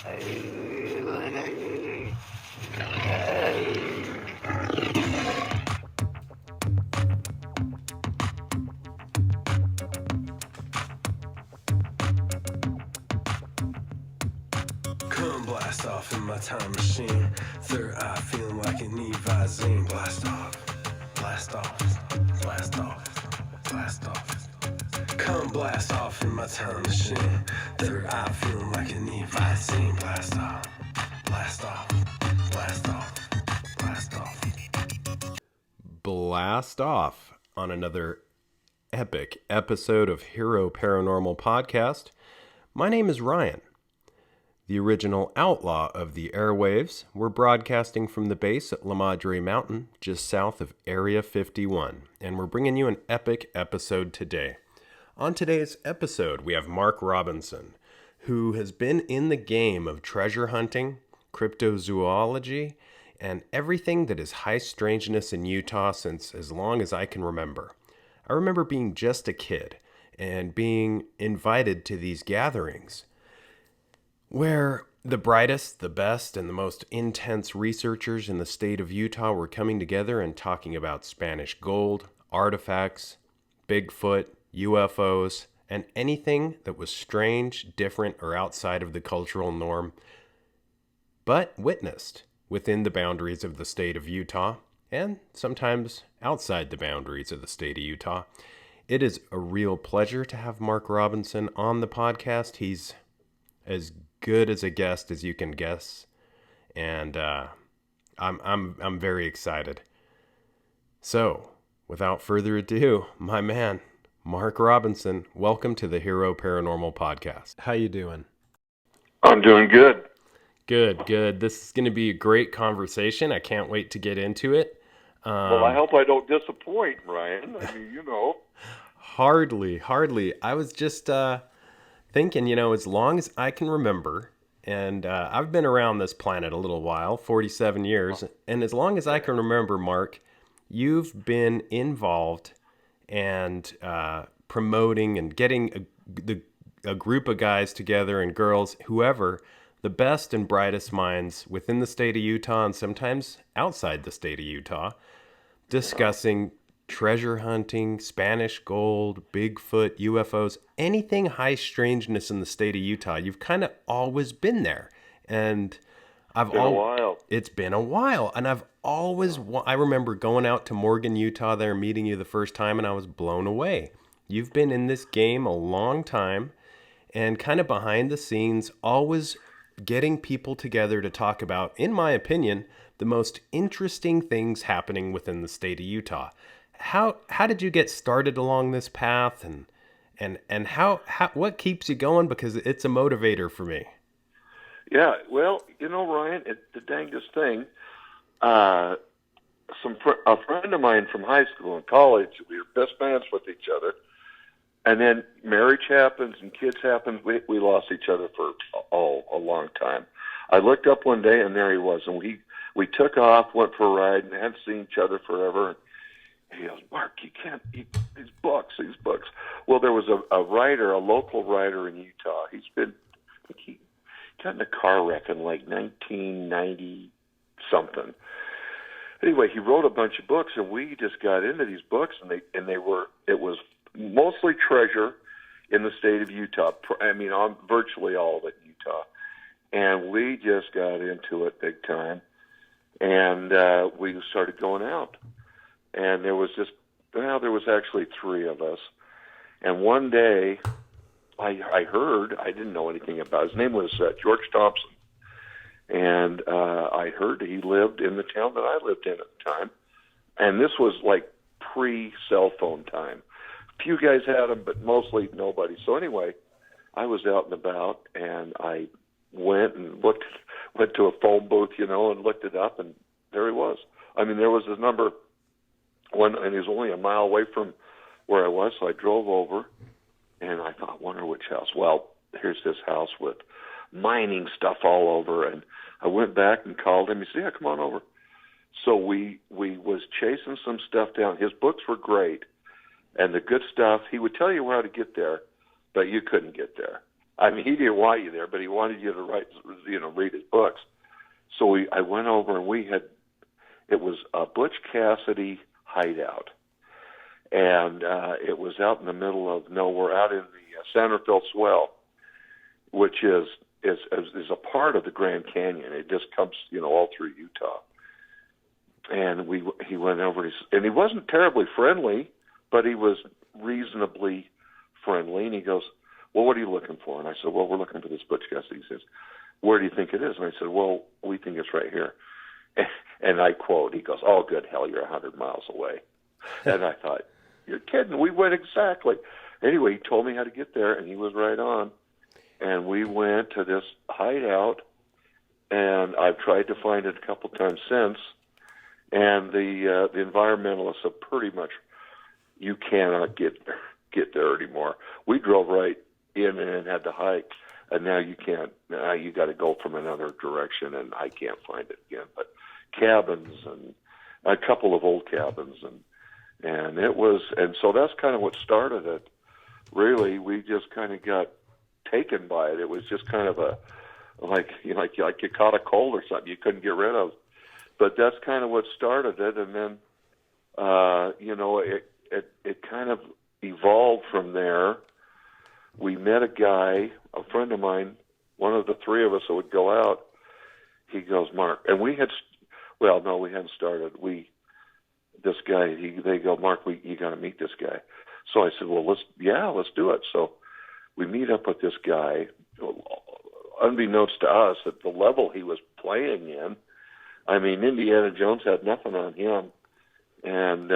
Come blast off in my time machine. Third eye feeling like an Evazine. Blast off, blast off, blast off, blast off. Come blast off in my time machine. Third eye feeling like an Evazine. Blast off, blast off, blast off, blast off. Blast off on another epic episode of Hero Paranormal Podcast. My name is Ryan, the original outlaw of the airwaves. We're broadcasting from the base at La Madre Mountain, just south of Area 51, and we're bringing you an epic episode today. On today's episode, we have Mark Robinson, who has been in the game of treasure hunting, cryptozoology, and everything that is high strangeness in Utah since as long as I can remember. I remember being just a kid and being invited to these gatherings where the brightest, the best, and the most intense researchers in the state of Utah were coming together and talking about Spanish gold, artifacts, Bigfoot, UFOs, and anything that was strange, different, or outside of the cultural norm, but witnessed within the boundaries of the state of Utah, and sometimes outside the boundaries of the state of Utah. It is a real pleasure to have Mark Robinson on the podcast. He's as good as a guest as you can guess, and I'm very excited. So, without further ado, my man, Mark Robinson, welcome to the Hero Paranormal Podcast. How you doing? I'm doing good. Good. This is going to be a great conversation. I can't wait to get into it. Well, I hope I don't disappoint, Ryan. I mean, you know. Hardly. I was just thinking, as long as I can remember, and I've been around this planet a little while, 47 years, and as long as I can remember, Mark, you've been involved and promoting and getting a group of guys together and girls, whoever, the best and brightest minds within the state of Utah and sometimes outside the state of Utah, discussing treasure hunting, Spanish gold, Bigfoot, UFOs, anything high strangeness in the state of Utah. You've kind of always been there. And it's been a while. And I remember going out to Morgan, Utah there, meeting you the first time, and I was blown away. You've been in this game a long time and kind of behind the scenes, always getting people together to talk about, in my opinion, the most interesting things happening within the state of Utah. How did you get started along this path, and how what keeps you going? Because it's a motivator for me. Yeah, well, Ryan, the dangest thing. A friend of mine from high school and college, we were best friends with each other, and then marriage happens and kids happen. We lost each other for a long time. I looked up one day and there he was, and we took off, went for a ride, and hadn't seen each other forever. And he goes, "Mark, you can't eat these books. Well, there was a writer, a local writer in Utah. He got in a car wreck in like 1990 something. Anyway, he wrote a bunch of books, and we just got into these books, and it was mostly treasure in the state of Utah. I mean, on virtually all of it in Utah. And we just got into it big time. And we started going out. And there was actually three of us. And one day, I heard, I didn't know anything about, his name was George Thompson. And I heard he lived in the town that I lived in at the time. And this was like pre-cell phone time. Few guys had them, but mostly nobody. So anyway, I was out and about, and I went to a phone booth, and looked it up, and there he was. I mean, there was his number, and he was only a mile away from where I was, so I drove over, and I thought, wonder which house. Well, here's this house with mining stuff all over, and I went back and called him. He said, "Yeah, come on over." So we was chasing some stuff down. His books were great. And the good stuff, he would tell you how to get there, but you couldn't get there. I mean, he didn't want you there, but he wanted you to read his books. So I went over and it was a Butch Cassidy hideout. And it was out in the middle of nowhere, out in the Sanderfeld Swell, which is a part of the Grand Canyon. It just comes, all through Utah. And he went over, and he wasn't terribly friendly, but he was reasonably friendly. And he goes, well, what are you looking for? And I said, well, we're looking for this Butch Cassidy. He says, where do you think it is? And I said, well, we think it's right here. And I quote, he goes, oh, good hell, you're 100 miles away. And I thought, you're kidding. We went exactly. Anyway, he told me how to get there, and he was right on. And we went to this hideout, and I've tried to find it a couple times since. And the environmentalists have pretty much, you cannot get there anymore. We drove right in and had to hike, and now you can't. Now you got to go from another direction, and I can't find it again. But cabins and a couple of old cabins, and it was, and so that's kind of what started it. Really, we just kind of got taken by it. It was just kind of like you caught a cold or something you couldn't get rid of. But that's kind of what started it, and then it kind of evolved from there. We met a guy, a friend of mine, one of the three of us that would go out. He goes, Mark, and we hadn't started. This guy, they go, Mark, you got to meet this guy. So I said, well, let's do it. So we meet up with this guy. Unbeknownst to us, at the level he was playing in, I mean, Indiana Jones had nothing on him. And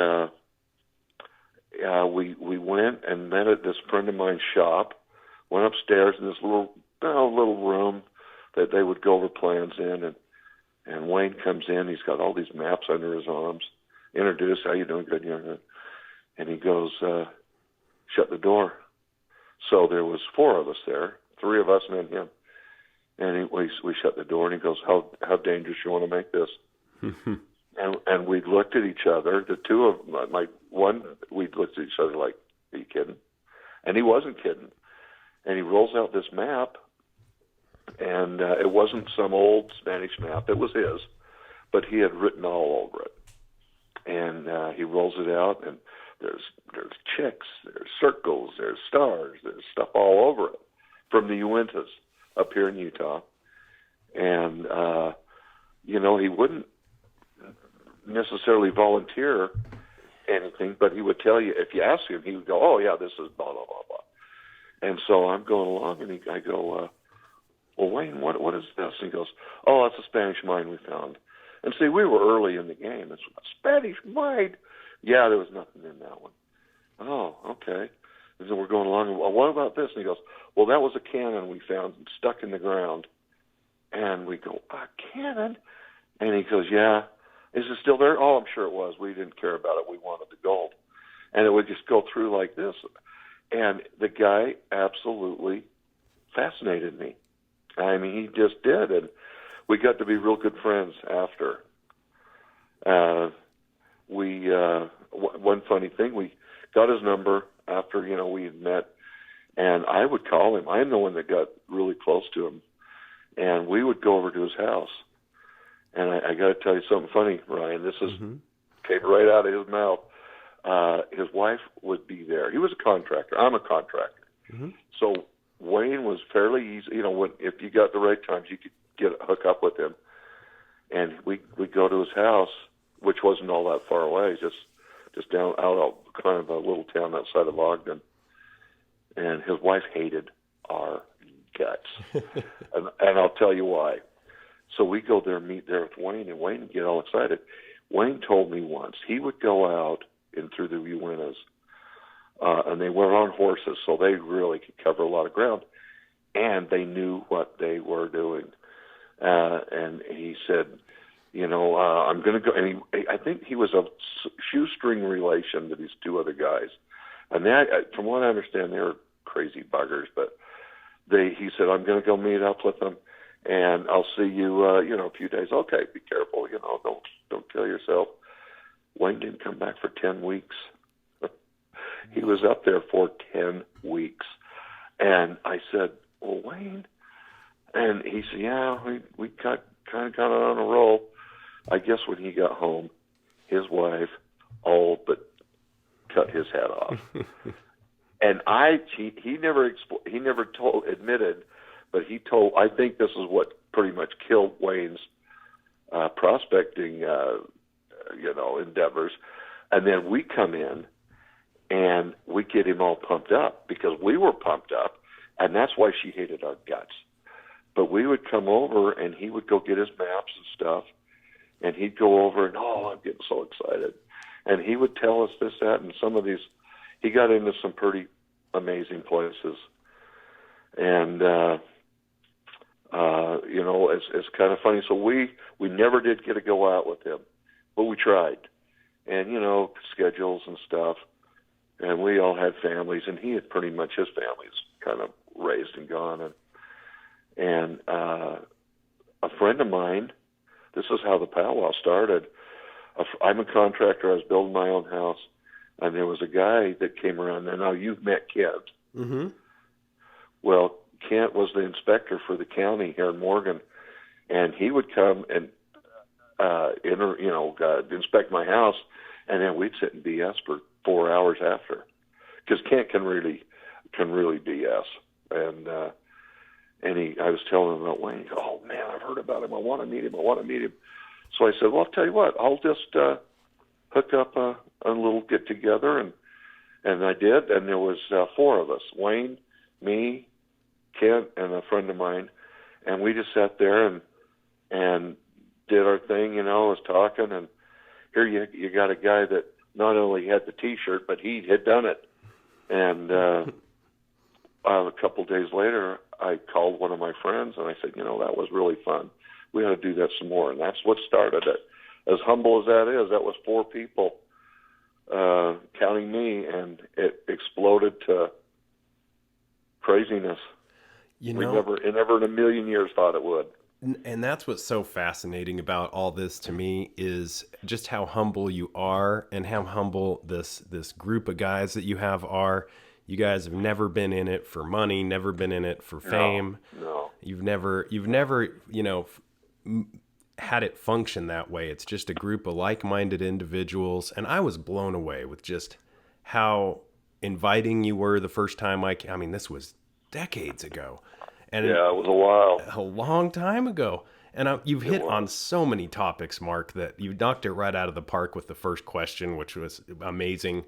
we went and met at this friend of mine's shop, went upstairs in this little room that they would go over plans in. And Wayne comes in. He's got all these maps under his arms. Introduce, how you doing? Good, young. And he goes, shut the door. So there was four of us there, three of us and then him. And we shut the door, and he goes, how dangerous you want to make this? and we looked at each other. The two of we looked at each other like, are you kidding? And he wasn't kidding. And he rolls out this map, and it wasn't some old Spanish map. It was his, but he had written all over it. And he rolls it out, and there's chicks, there's circles, there's stars, there's stuff all over it from the Uintas up here in Utah. And, he wouldn't necessarily volunteer anything, but he would tell you, if you ask him, he would go, oh, yeah, this is blah, blah, blah, blah. And so I'm going along, and I go, well, Wayne, what is this? And he goes, oh, that's a Spanish mine we found. And see, we were early in the game. It's a Spanish mine. Yeah, there was nothing in that one. Oh, okay. And so we're going along, and well, what about this? And he goes, well, that was a cannon we found stuck in the ground. And we go, a cannon? And he goes, yeah. Is it still there? Oh, I'm sure it was. We didn't care about it. We wanted the gold. And it would just go through like this. And the guy absolutely fascinated me. I mean, he just did. And we got to be real good friends after. One funny thing, we got his number after, we had met, and I would call him. I'm the one that got really close to him. And we would go over to his house. And I got to tell you something funny, Ryan. This came right out of his mouth. His wife would be there. He was a contractor. I'm a contractor. Mm-hmm. So Wayne was fairly easy. If you got the right times, you could hook up with him. And we'd go to his house, which wasn't all that far away, just down out kind of a little town outside of Ogden. And his wife hated our guts. and I'll tell you why. So we go there, meet there with Wayne, and Wayne would get all excited. Wayne told me once he would go out in through the Uintas, and they were on horses, so they really could cover a lot of ground, and they knew what they were doing. And he said, I'm going to go. And I think he was a shoestring relation to these two other guys. And from what I understand, they were crazy buggers. But he said, I'm going to go meet up with them, and I'll see you, a few days. Okay, be careful. Don't kill yourself. Wayne didn't come back for 10 weeks. He was up there for 10 weeks. And I said, well, Wayne, And he said, yeah, we kind of got on a roll. I guess when he got home, his wife all but cut his head off. And he never admitted, but he told, I think this is what pretty much killed Wayne's prospecting, endeavors. And then we come in and we get him all pumped up because we were pumped up, and that's why she hated our guts. But we would come over and he would go get his maps and stuff, and he'd go over and, I'm getting so excited. And he would tell us this, that, and some of these, he got into some pretty amazing places. And, it's kind of funny. So we never did get to go out with him, but we tried. And, schedules and stuff. And we all had families, and he had pretty much, his family's kind of raised and gone. And a friend of mine, this is how the powwow started. I'm a contractor. I was building my own house, and there was a guy that came around there. Now, you've met Kent. Mm-hmm. Well, Kent was the inspector for the county here in Morgan, and he would come and inspect my house, and then we'd sit and BS for 4 hours after, because Kent can really BS. And I was telling him about Wayne. He goes, oh man, I've heard about him. I want to meet him. So I said, well, I'll tell you what, I'll just hook up a little get together, and I did. And there was 4 of us: Wayne, me, Kent, and a friend of mine, and we just sat there and did our thing. Was talking, and here you got a guy that not only had the T-shirt, but he had done it. And a couple days later, I called one of my friends, and I said, that was really fun. We ought to do that some more. And that's what started it. As humble as that is, that was 4 people, counting me, and it exploded to craziness. We never in a million years thought it would. And that's what's so fascinating about all this to me, is just how humble you are, and how humble this group of guys that you have are. You guys have never been in it for money, never been in it for fame. No. You've never, had it function that way. It's just a group of like-minded individuals. And I was blown away with just how inviting you were the first time I mean, this was decades ago. And yeah, it was a while. A long time ago. And you've hit on so many topics, Mark, that you knocked it right out of the park with the first question, which was amazing.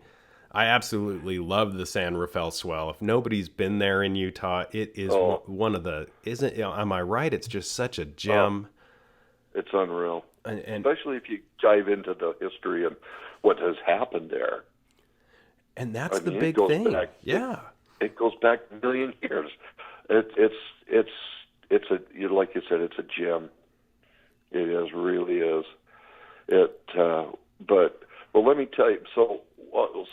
I absolutely love the San Rafael Swell. If nobody's been there in Utah, it is one of the, am I right? It's just such a gem. It's unreal. And especially if you dive into the history and what has happened there. And that's the big thing. It goes back a million years. It's like you said, it's a gem. It is, really is. But let me tell you. So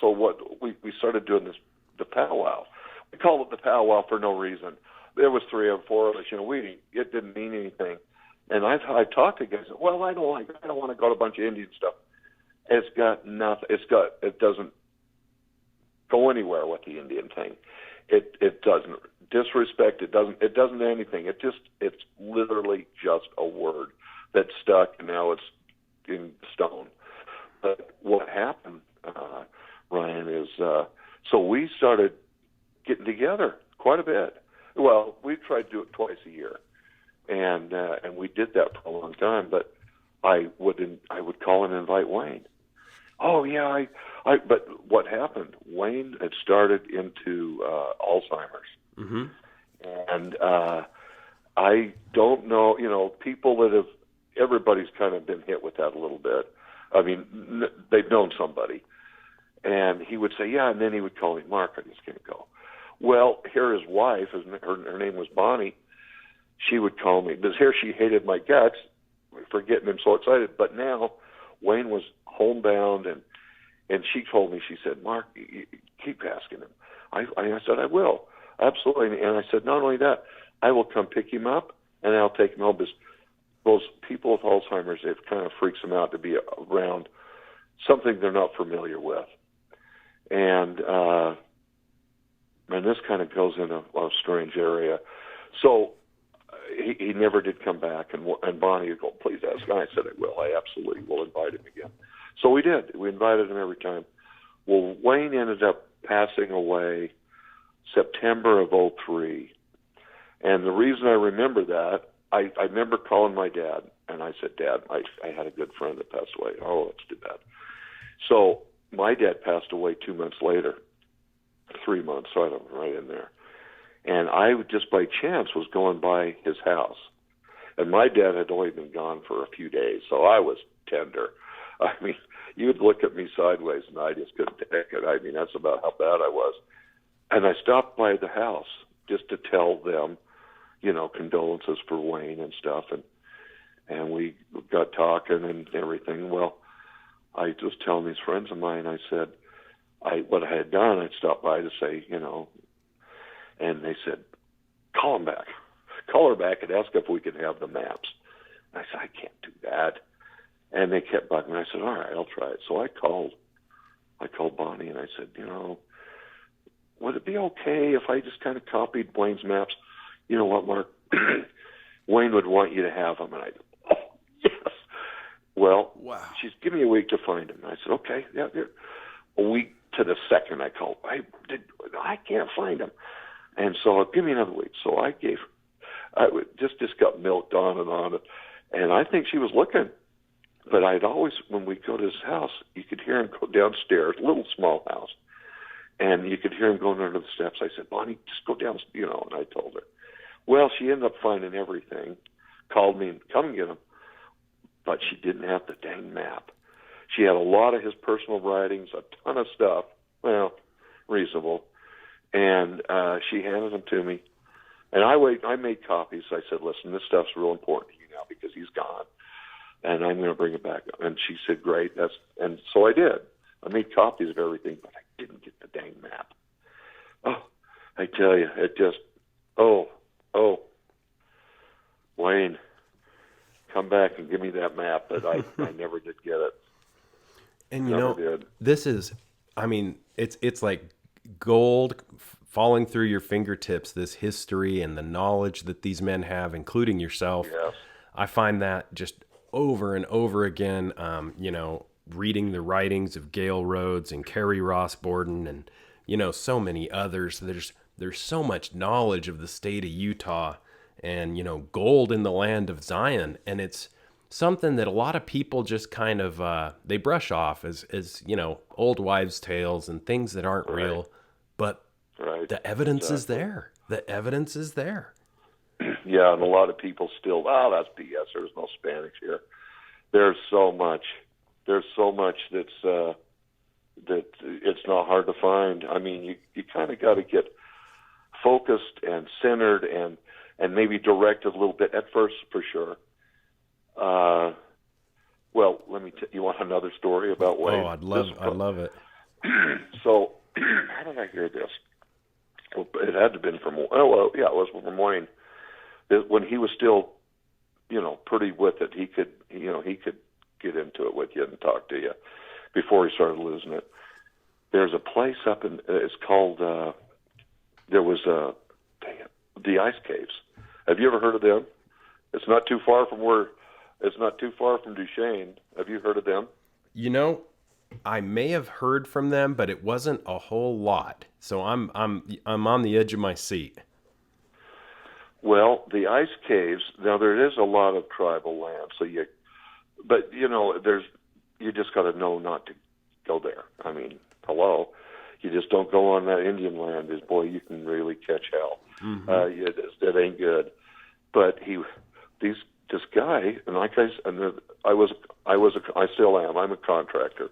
what we started doing the powwow. We called it the powwow for no reason. There was 3 or 4 of us. It didn't mean anything. And I've talked to guys. Well, I don't want to go to a bunch of Indian stuff. It's got nothing. It doesn't go anywhere with the Indian thing. It doesn't disrespect. It doesn't anything. It's literally just a word that stuck, and now it's in stone. But what happened, Ryan, is so we started getting together quite a bit. Well, we tried to do it twice a year, and we did that for a long time. But I would call and invite Wayne. Oh yeah, but what happened? Wayne had started into Alzheimer's, mm-hmm. and I don't know. People that have, everybody's kind of been hit with that a little bit. I mean, they've known somebody, and he would say, yeah, and then he would call me, Mark, I just can't go. Well, here his wife, her name was Bonnie. She would call me because here she hated my guts for getting him so excited. But now Wayne was homebound, and she told me, she said, Mark, you keep asking him. I said, I will, absolutely. And I said, not only that, I will come pick him up, and I'll take him home, because those people with Alzheimer's, it kind of freaks them out to be around something they're not familiar with. And this kind of goes in a strange area. So he never did come back. And Bonnie would go, please ask him. I said, I will. I absolutely will invite him again. So we did. We invited him every time. Well, Wayne ended up passing away September of '03. And the reason I remember that, I remember calling my dad, and I said, Dad, I had a good friend that passed away. Oh, that's too bad. So my dad passed away 2 months later, 3 months, so I don't know, right in there. And I just by chance was going by his house. And my dad had only been gone for a few days, so I was tender. I mean, you would look at me sideways, and I just couldn't take it. I mean, that's about how bad I was. And I stopped by the house just to tell them, you know, condolences for Wayne and stuff. And we got talking and everything. Well, I was telling these friends of mine, I said, what I had done, I'd stopped by to say, you know, and they said, call him back. Call her back and ask if we could have the maps. I said, I can't do that. And they kept bugging me. I said, all right, I'll try it. So I called Bonnie and I said, you know, would it be okay if I just kind of copied Wayne's maps? You know what, Mark? Wayne would want you to have them. And I said, oh, yes. Well, wow. She's give me a week to find him. I said, okay, yeah. A week to the second I called. I can't find him. And so give me another week. So I just got milked on. And I think she was looking. But I'd always, when we go to his house, you could hear him go downstairs, little small house. And you could hear him going under the steps. I said, Bonnie, just go down, you know, and I told her. Well, she ended up finding everything, called me and come and get him. But she didn't have the dang map. She had a lot of his personal writings, a ton of stuff, well, reasonable. And she handed them to me. And I made copies. I said, listen, this stuff's real important to you now because he's gone. And I'm going to bring it back. And she said, great. And so I did. I made copies of everything, but I didn't get the dang map. Oh, I tell you, it just, Wayne, come back and give me that map. But I never did get it. And you know, this is, I mean, it's like gold falling through your fingertips, this history and the knowledge that these men have, including yourself. Yes. I find that just over and over again, you know, reading the writings of Gale Rhodes and Kerry Ross Borden and, you know, so many others. There's so much knowledge of the state of Utah and, you know, gold in the land of Zion. And it's something that a lot of people just kind of, they brush off as, you know, old wives' tales and things that aren't real. But the evidence is there. The evidence is there. Yeah, and a lot of people still, that's BS. There's no Spanish here. There's so much that's that it's not hard to find. I mean, you kind of got to get focused and centered and maybe directed a little bit at first, for sure. Well, let me. You want another story about Wayne? Oh, I'd love it. So, how did I hear this? Well, it had to have been from. It was from Wayne. When he was still, you know, pretty with it, he could get into it with you and talk to you before he started losing it. There's a place up in, it's called, there was the Ice Caves. Have you ever heard of them? It's not too far from Duchesne. Have you heard of them? You know, I may have heard from them, but it wasn't a whole lot. So I'm on the edge of my seat. Well, the Ice Caves, now there is a lot of tribal land, but you know, you just got to know not to go there. I mean, hello, you just don't go on that Indian land. Boy, you can really catch hell. Mm-hmm. It ain't good. But this guy, and like I still am. I'm a contractor,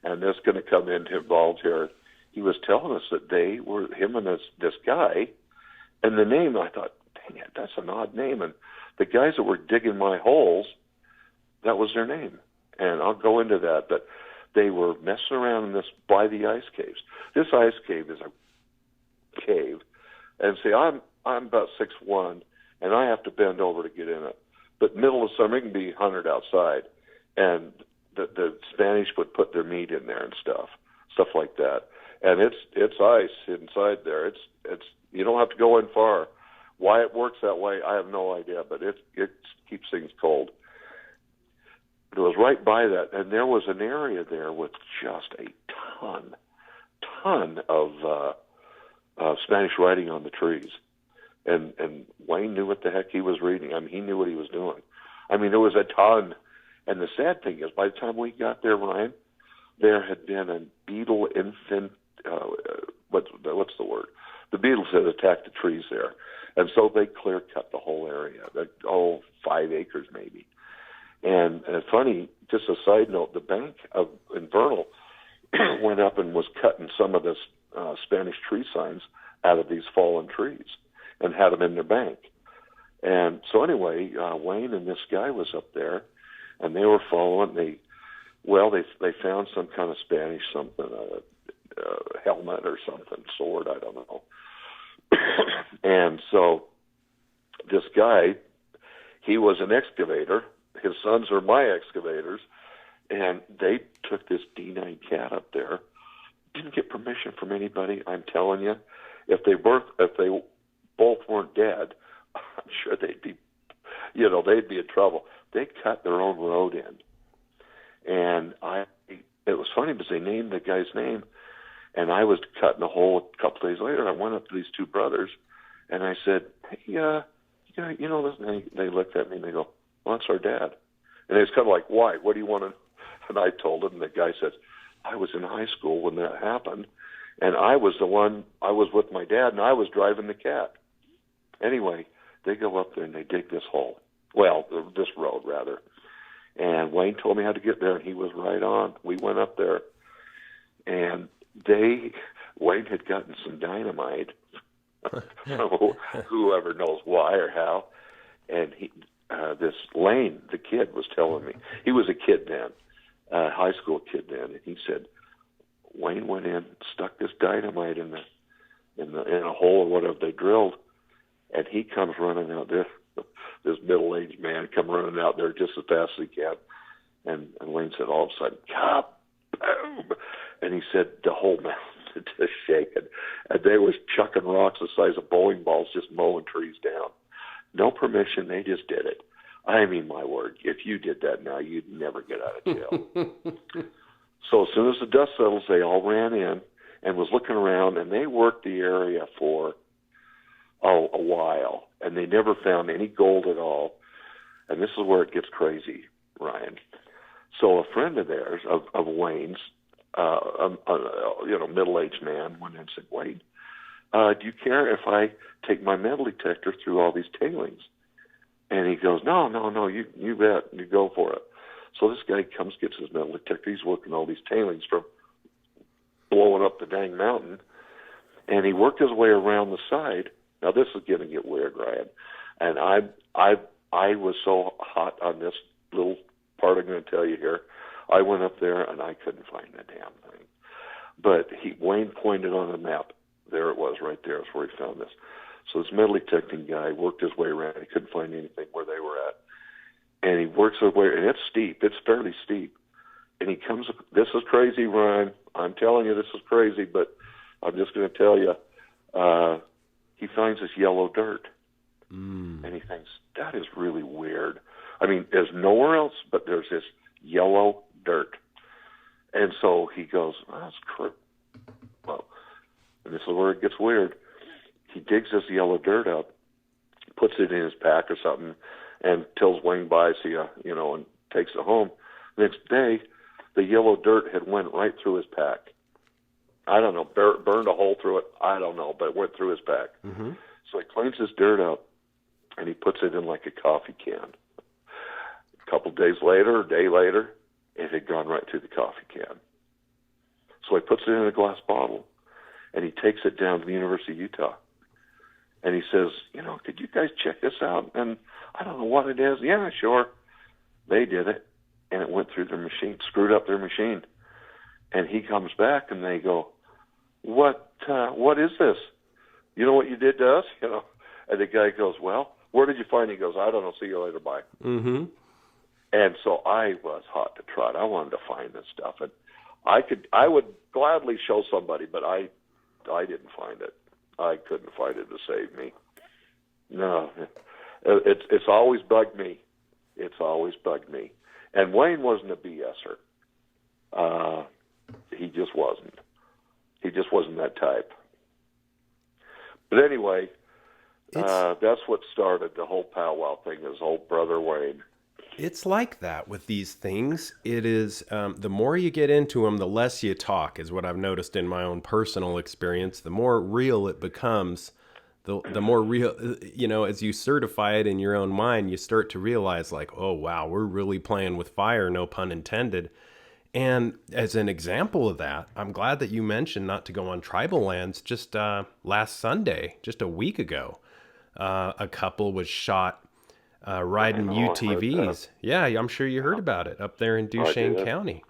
and this going to come into involved here. He was telling us that they were him and this guy, and the name. I thought, dang it, that's an odd name. And the guys that were digging my holes, that was their name. And I'll go into that, but they were messing around by the ice caves. This ice cave is a cave, and see, I'm about 6'1", and I have to bend over to get in it. But middle of summer, it can be 100 outside, and the Spanish would put their meat in there and stuff like that. And it's ice inside there. It's you don't have to go in far. Why it works that way, I have no idea, but it keeps things cold. It was right by that, and there was an area there with just a ton of Spanish writing on the trees. And Wayne knew what the heck he was reading. I mean, he knew what he was doing. I mean, there was a ton. And the sad thing is, by the time we got there, Ryan, there had been a beetle infant, what's the word? The beetles had attacked the trees there. And so they clear-cut the whole area, 5 acres maybe. And funny, just a side note, the bank in Vernal went up and was cutting some of this Spanish tree signs out of these fallen trees and had them in their bank. And so anyway, Wayne and this guy was up there, and they were following. They found some kind of Spanish something, a helmet or something, sword, I don't know. And so this guy, he was an excavator. His sons are my excavators, and they took this D9 cat up there. Didn't get permission from anybody. I'm telling you, if they both weren't dead, I'm sure they'd be in trouble. They cut their own road in, and it was funny because they named the guy's name, and I was cutting a hole a couple days later. I went up to these two brothers, and I said, "Hey, you know this?" And they looked at me and they go, "Well, that's our dad." And it's kind of like, "Why? What do you want to?" And I told him. And the guy says, "I was in high school when that happened, and I was with my dad, and I was driving the cat." Anyway, they go up there and they dig this hole. Well, this road, rather. And Wayne told me how to get there, and he was right on. We went up there, and Wayne had gotten some dynamite. Whoever knows why or how. And this Lane, the kid, was telling me. He was a kid then, high school kid then, and he said, Wayne went in, stuck this dynamite in a hole or whatever they drilled, and he comes running out there. This middle-aged man come running out there just as fast as he can. And Wayne said, all of a sudden, kaboom! And he said the whole mountain just shaking. And they was chucking rocks the size of bowling balls, just mowing trees down. No permission, they just did it. I mean, my word, if you did that now, you'd never get out of jail. So as soon as the dust settles, they all ran in and was looking around, and they worked the area for a while, and they never found any gold at all. And this is where it gets crazy, Ryan. So a friend of theirs, of Wayne's, middle-aged man, went in and said, Wayne, do you care if I take my metal detector through all these tailings? And he goes, no, you bet, you go for it. So this guy comes, gets his metal detector. He's working all these tailings from blowing up the dang mountain. And he worked his way around the side. Now, this is going to get weird, Ryan. And I was so hot on this little part I'm going to tell you here. I went up there, and I couldn't find the damn thing. But Wayne pointed on the map. There it was right there. That's where he found this. So this metal detecting guy worked his way around. He couldn't find anything where they were at. And he works his way, and it's steep. It's fairly steep. And he comes, this is crazy, Ryan. I'm telling you, this is crazy, but I'm just going to tell you, he finds this yellow dirt. And he thinks, that is really weird. I mean, there's nowhere else, but there's this yellow dirt. And so he goes, that's correct. Well, and this is where it gets weird. He digs this yellow dirt up, puts it in his pack or something, and tells Wayne buys and takes it home. The next day, the yellow dirt had went right through his pack. I don't know, burned a hole through it. I don't know, but it went through his pack. Mm-hmm. So he cleans his dirt up, and he puts it in like a coffee can. A couple days later, a day later, it had gone right through the coffee can. So he puts it in a glass bottle, and he takes it down to the University of Utah. And he says, could you guys check this out? And I don't know what it is. Yeah, sure. They did it, and it went through their machine, screwed up their machine. And he comes back, and they go, what is this? You know what you did to us? And the guy goes, well, where did you find it? He goes, I don't know. See you later. Bye. Mm-hmm. And so I was hot to trot. I wanted to find this stuff. And I would gladly show somebody, but I didn't find it. I couldn't find it to save me. No, it's always bugged me. It's always bugged me. And Wayne wasn't a BSer. He just wasn't. He just wasn't that type. But anyway, that's what started the whole powwow thing, is old brother Wayne. It's like that with these things. It is, the more you get into them, the less you talk, is what I've noticed in my own personal experience. The more real it becomes, the more real, as you certify it in your own mind, you start to realize, like, oh, wow, we're really playing with fire, no pun intended. And as an example of that, I'm glad that you mentioned not to go on tribal lands. Just last Sunday, just a week ago, a couple was shot riding UTVs. Yeah, I'm sure you heard about it up there in Duchesne County.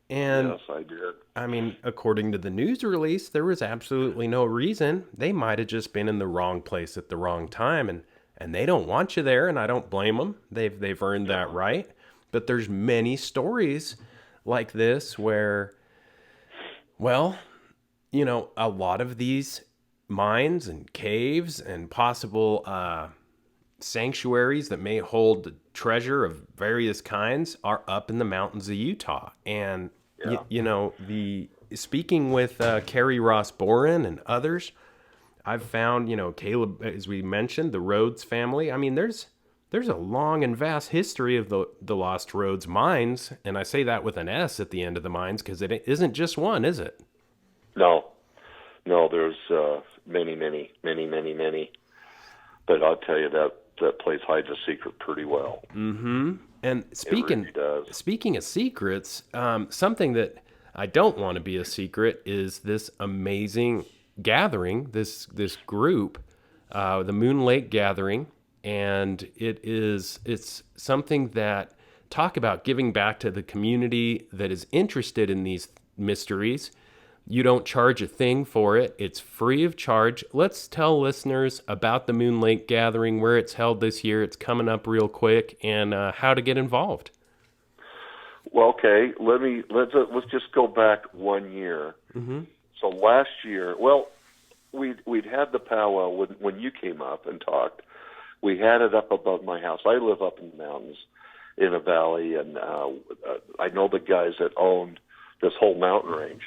And yes, I did. I mean, according to the news release, there was absolutely no reason. They might have just been in the wrong place at the wrong time, and they don't want you there, and I don't blame them. They've earned that right. But there's many stories like this where, well, a lot of these mines and caves and possible sanctuaries that may hold treasure of various kinds are up in the mountains of Utah. And, speaking with Carrie Ross Boren and others, I've found, Caleb, as we mentioned, the Rhodes family. I mean, there's a long and vast history of the Lost Rhodes mines, and I say that with an S at the end of the mines because it isn't just one, is it? No, there's many. But I'll tell you that place hides a secret pretty well. Mm-hmm. And speaking of secrets, something that I don't want to be a secret is this amazing gathering, this group, the Moon Lake Gathering. And it's something that, talk about giving back to the community that is interested in these mysteries. You don't charge a thing for it. It's free of charge. Let's tell listeners about the Moon Lake Gathering, where it's held this year. It's coming up real quick, and how to get involved. Well, okay, let's just go back 1 year. Mm-hmm. So last year, we'd had the powwow when you came up and talked. We had it up above my house. I live up in the mountains in a valley, and I know the guys that owned this whole mountain range.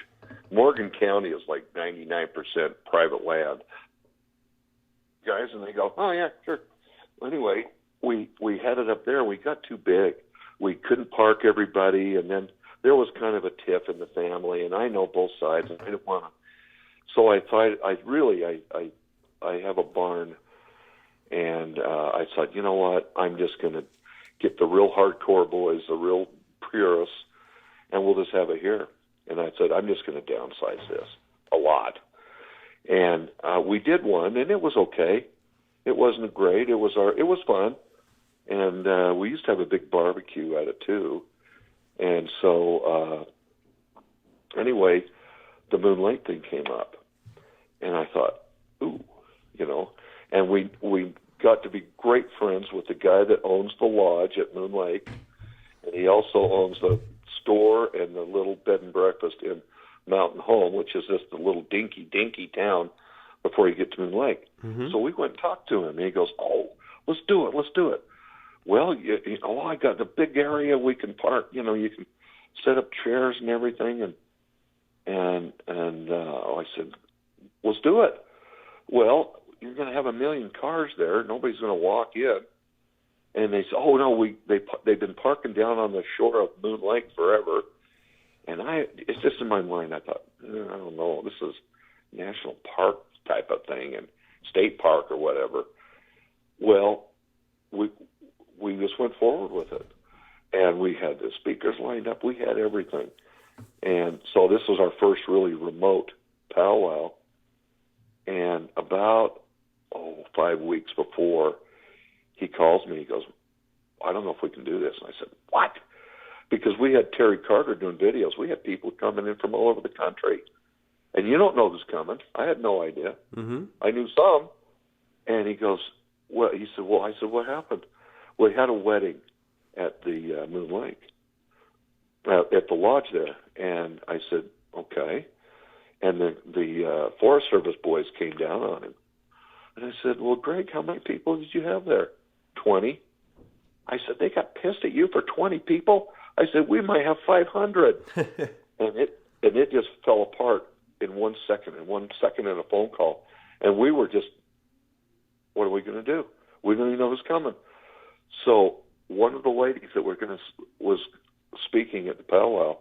Morgan County is like 99% private land. Guys, and they go, oh, yeah, sure. Anyway, we had it up there. We got too big. We couldn't park everybody, and then there was kind of a tiff in the family, and I know both sides, and I didn't want to. So I thought, I have a barn. And I thought, you know what, I'm just going to get the real hardcore boys, the real purists, and we'll just have it here. And I said, I'm just going to downsize this a lot. And we did one, and it was okay. It wasn't great. It was fun. And we used to have a big barbecue at it, too. And so anyway, the Moon Lake thing came up. And I thought, ooh, and we got to be great friends with the guy that owns the lodge at Moon Lake, and he also owns the store and the little bed and breakfast in Mountain Home, which is just a little dinky town before you get to Moon Lake. Mm-hmm. So we went and talked to him, and he goes, oh, let's do it. Well, I got the big area we can park. You can set up chairs and everything, and I said, let's do it. Well, you're going to have 1 million cars there. Nobody's going to walk in. And they said, oh, no, they've been parking down on the shore of Moon Lake forever. And it's just in my mind, I thought, I don't know, this is national park type of thing and state park or whatever. Well, we just went forward with it. And we had the speakers lined up. We had everything. And so this was our first really remote powwow. And about 5 weeks before, he calls me. He goes, I don't know if we can do this. And I said, what? Because we had Terry Carter doing videos. We had people coming in from all over the country. And you don't know who's coming. I had no idea. Mm-hmm. I knew some. And he goes, well, he said, well, I said, what happened? Well, he had a wedding at the Moon Lake, at the lodge there. And I said, okay. And the Forest Service boys came down on him. And I said, well, Greg, how many people did you have there? 20. I said, they got pissed at you for 20 people? I said, we might have 500. and it just fell apart in 1 second, in a phone call. And we were just, what are we going to do? We don't even know who's coming. So one of the ladies that was speaking at the powwow,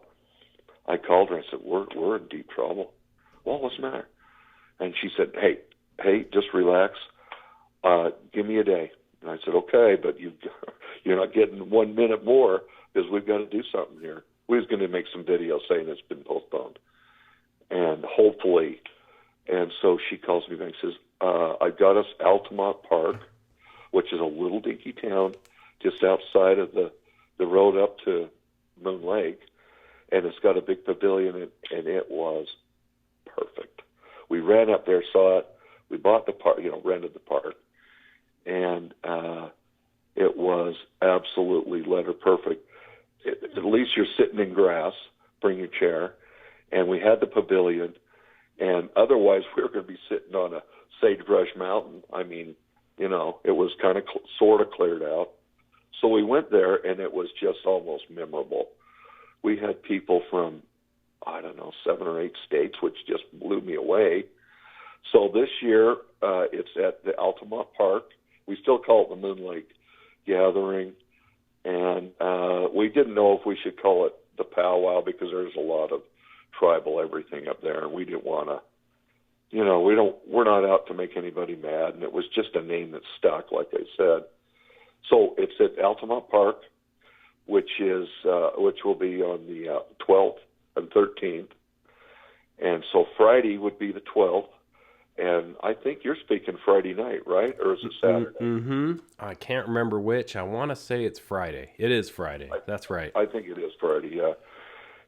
I called her and said, we're in deep trouble. Well, what's the matter? And she said, hey, just relax. Give me a day. And I said, okay, but you're not getting 1 minute more because we've got to do something here. We was going to make some videos saying it's been postponed. And hopefully, and so she calls me back and says, I got us Altamont Park, which is a little dinky town just outside of the road up to Moon Lake, and it's got a big pavilion, and it was perfect. We ran up there, saw it. We bought the park, rented the park, and it was absolutely letter perfect. At least you're sitting in grass. Bring your chair, and we had the pavilion, and otherwise we were going to be sitting on a sagebrush mountain. I mean, it was kind of sort of cleared out. So we went there, and it was just almost memorable. We had people from, 7 or 8 states, which just blew me away. So this year, it's at the Altamont Park. We still call it the Moon Lake Gathering. And we didn't know if we should call it the powwow because there's a lot of tribal everything up there. And we didn't want to, we're not out to make anybody mad. And it was just a name that stuck, like I said. So it's at Altamont Park, which will be on the 12th and 13th. And so Friday would be the 12th. And I think you're speaking Friday night, right? Or is it Saturday? Mm-hmm. I can't remember which. I want to say it's Friday. It is Friday. That's right. I think it is Friday, yeah.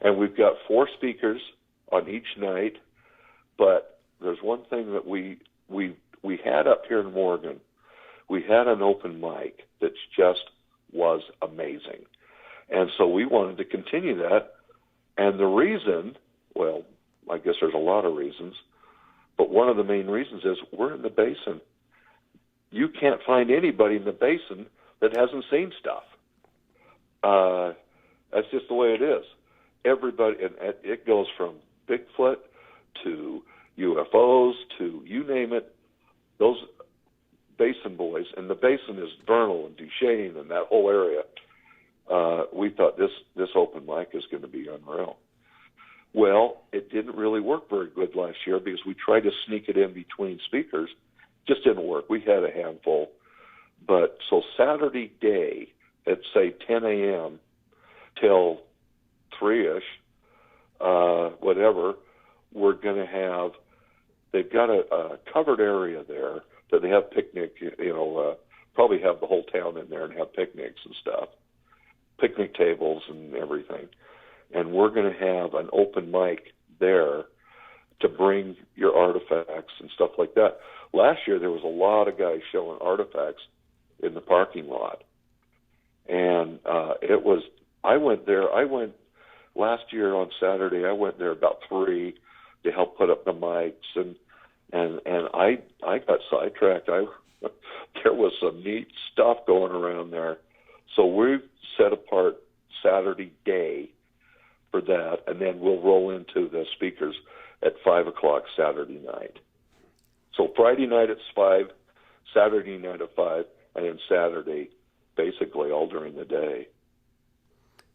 And we've got 4 speakers on each night. But there's one thing that we had up here in Morgan. We had an open mic that just was amazing. And so we wanted to continue that. And the reason, well, I guess there's a lot of reasons, but one of the main reasons is we're in the basin. You can't find anybody in the basin that hasn't seen stuff. That's just the way it is. Everybody, and it goes from Bigfoot to UFOs to you name it. Those basin boys, and the basin is Vernal and Duchesne and that whole area. We thought this open mic is going to be unreal. Well, it didn't really work very good last year because we tried to sneak it in between speakers. Just didn't work. We had a handful. But so Saturday day at, say, 10 a.m. till 3-ish, whatever, we're going to have, they've got a covered area there that they have picnic, probably have the whole town in there and have picnics and stuff, picnic tables and everything. And we're going to have an open mic there to bring your artifacts and stuff like that. Last year, there was a lot of guys showing artifacts in the parking lot. And I went last year on Saturday, I went there about 3 to help put up the mics. And I got sidetracked. There was some neat stuff going around there. So we've set apart Saturday day for that, and then we'll roll into the speakers at 5 o'clock Saturday night. So Friday night at 5, Saturday night at 5, and then Saturday basically all during the day.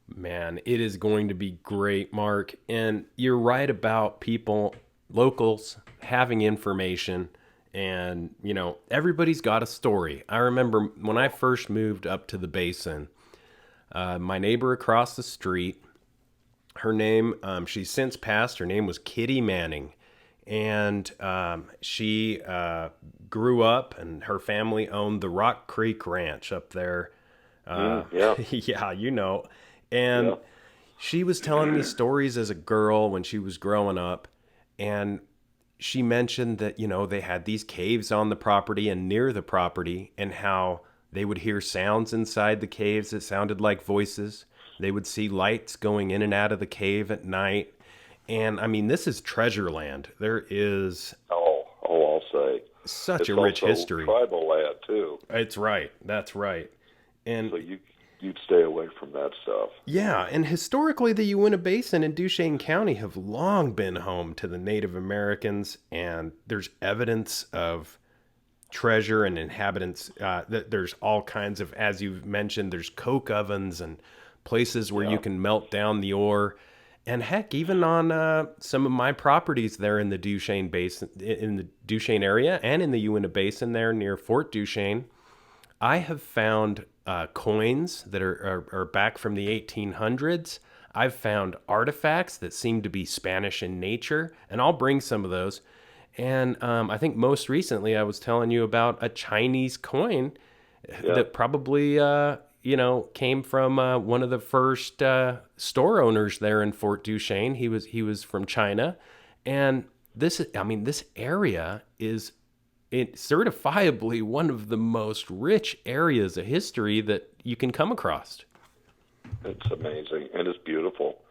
Man, it is going to be great, Mark. And you're right about people, locals, having information. And, everybody's got a story. I remember when I first moved up to the basin, my neighbor across the street, her name, she's since passed. Her name was Kitty Manning. And she grew up, and her family owned the Rock Creek Ranch up there. Yeah. Yeah, And she was telling me stories as a girl when she was growing up. And she mentioned that, they had these caves on the property and near the property, and how they would hear sounds inside the caves that sounded like voices. They would see lights going in and out of the cave at night. And, this is treasure land. There is I'll say. such it's a rich also history. tribal land too. It's right. That's right. And So you'd stay away from that stuff. yeah, and historically, the Uinta Basin and Duchesne County have long been home to the Native Americans, and there's evidence of treasure and inhabitants. There's all kinds of, as you've mentioned, there's coke ovens and places where you can melt down the ore. And heck, even on some of my properties there in the Duchesne Basin, in the Duchesne area, and in the Uinta Basin there near Fort Duchesne, I have found coins that are back from the 1800s. I've found artifacts that seem to be Spanish in nature, and I'll bring some of those. And I think most recently I was telling you about a Chinese coin that probably, came from one of the first store owners there in Fort Duchesne. He was from China, and this area is certifiably one of the most rich areas of history that you can come across. It's amazing, and it's beautiful.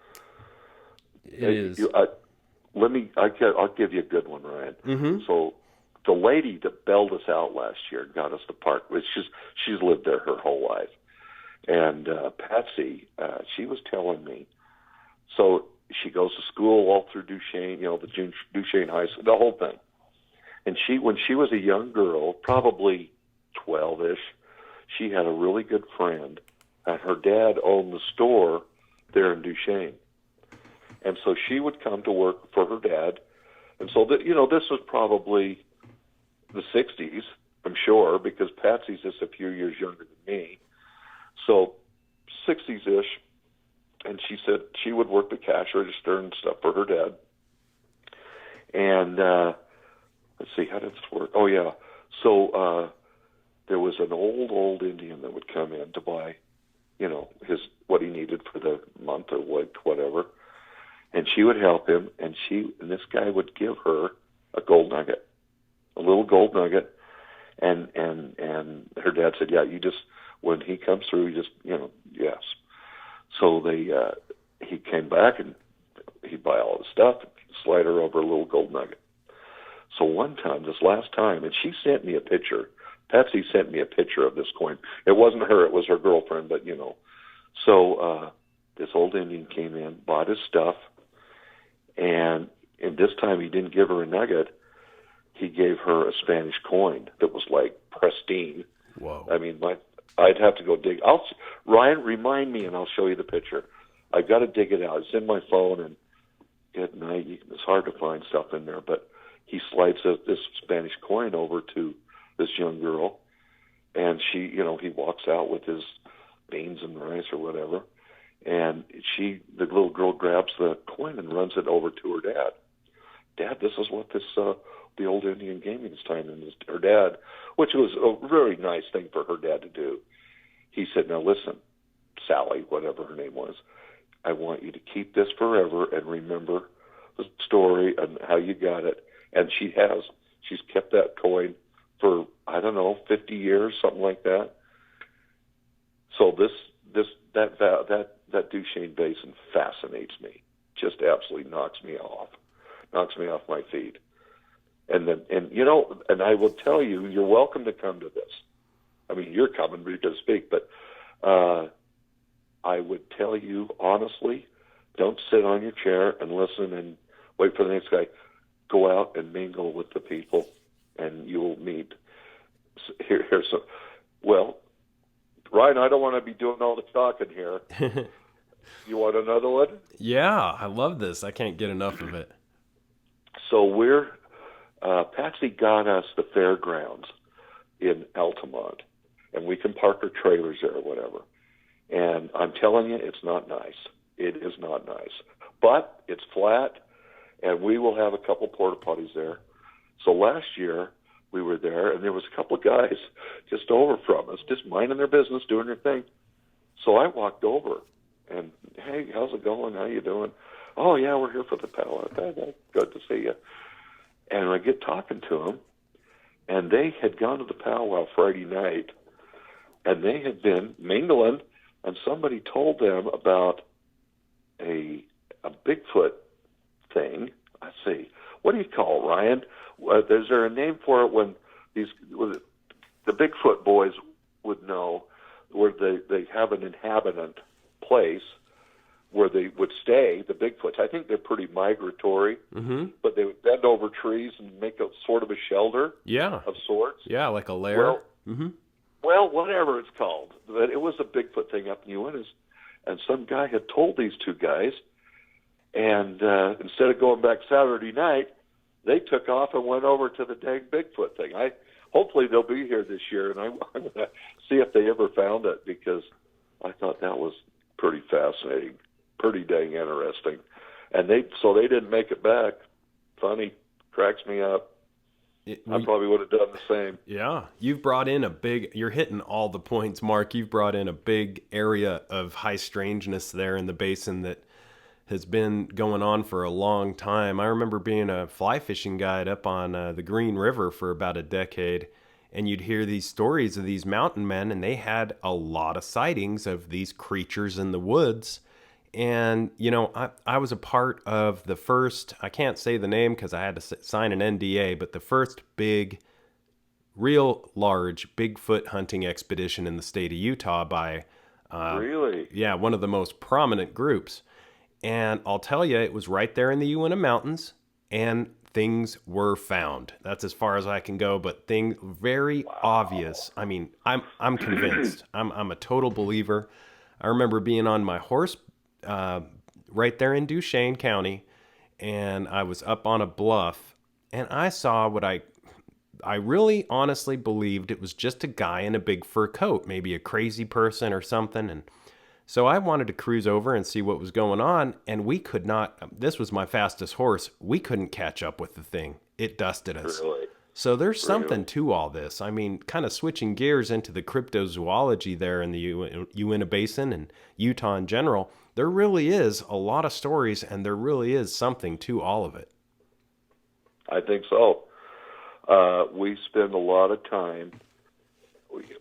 It is. I'll give you a good one, Ryan. Mm-hmm. So the lady that bailed us out last year got us the park. She's lived there her whole life. And Patsy, she was telling me, so she goes to school all through Duchesne, the Duchesne High School, the whole thing. And when she was a young girl, probably 12-ish, she had a really good friend, and her dad owned the store there in Duchesne. And so she would come to work for her dad. And so, this was probably the 60s, I'm sure, because Patsy's just a few years younger than me. So 60s-ish. And she said she would work the cash register and stuff for her dad. And let's see, how did this work? Oh, yeah. So there was an old Indian that would come in to buy, what he needed for the month or whatever. And she would help him, and this guy would give her a gold nugget, a little gold nugget. And her dad said, yeah, when he comes through, yes. So he came back, and he'd buy all the stuff, slide her over a little gold nugget. So one time, this last time, and she sent me a picture. Patsy sent me a picture of this coin. It wasn't her, it was her girlfriend, but So this old Indian came in, bought his stuff, and this time he didn't give her a nugget. He gave her a Spanish coin that was like pristine. Whoa. I mean, I'd have to go dig. Ryan, remind me, and I'll show you the picture. I've got to dig it out. It's in my phone, and at night it's hard to find stuff in there. But he slides this Spanish coin over to this young girl, and he walks out with his beans and rice or whatever, and the little girl grabs the coin and runs it over to her dad. Dad, this is what the old Indian gave me this time. And her dad, which was a very nice thing for her dad to do, he said, now listen, Sally, whatever her name was, I want you to keep this forever and remember the story and how you got it. And she has. She's kept that coin for, 50 years, something like that. So that Duchesne Basin fascinates me. Just absolutely knocks me off my feet. And I will tell you, you're welcome to come to this. I mean, you're coming to speak, but I would tell you honestly, don't sit on your chair and listen and wait for the next guy. Go out and mingle with the people, and you will meet. Here's some. Well, Ryan, I don't want to be doing all the talking here. You want another one? Yeah, I love this. I can't get enough of it. So Patsy got us the fairgrounds in Altamont, and we can park our trailers there or whatever. And I'm telling you, it's not nice. It is not nice. But it's flat, and we will have a couple porta potties there. So last year, we were there, and there was a couple of guys just over from us, just minding their business, doing their thing. So I walked over, and, hey, how's it going? How you doing? Oh, yeah, we're here for the powwow. Good to see you. And I get talking to them, and they had gone to the powwow Friday night, and they had been mingling, and somebody told them about a Bigfoot thing. Let's see. What do you call it, Ryan? Is there a name for it when the Bigfoot boys would know where they have an inhabitant place where they would stay, the Bigfoots. I think they're pretty migratory, but they would bend over trees and make a sort of a shelter of sorts. Yeah, like a lair. Well, whatever it's called. But it was a Bigfoot thing up in Uintas, and some guy had told these two guys, and instead of going back Saturday night, they took off and went over to the dang Bigfoot thing. Hopefully they'll be here this year, and I'm going to see if they ever found it, because I thought that was pretty fascinating, pretty dang interesting. And they didn't make it back. Funny, cracks me up. I probably would have done the same. Yeah, you've brought in you're hitting all the points, Mark. You've brought in a big area of high strangeness there in the basin that has been going on for a long time. I remember being a fly fishing guide up on the Green River for about a decade, and you'd hear these stories of these mountain men, and they had a lot of sightings of these creatures in the woods. And, you know, I was a part of the first, I can't say the name because I had to sign an NDA, but the first big, real large Bigfoot hunting expedition in the state of Utah by, really? Yeah, one of the most prominent groups. And I'll tell you, it was right there in the Uinta Mountains, and things were found. That's as far as I can go, but things very obvious. I mean, I'm convinced. I'm a total believer. I remember being on my horse right there in Duchesne County, and I was up on a bluff, and I saw what I really honestly believed it was just a guy in a big fur coat, maybe a crazy person or something. And so I wanted to cruise over and see what was going on, and we could not. This was my fastest horse. We couldn't catch up with the thing. It dusted us. Really? So there's something to all this. I mean, kind of switching gears into the cryptozoology there in the Uinta Basin and Utah in general, there really is a lot of stories, and there really is something to all of it. I think so. We spend a lot of time.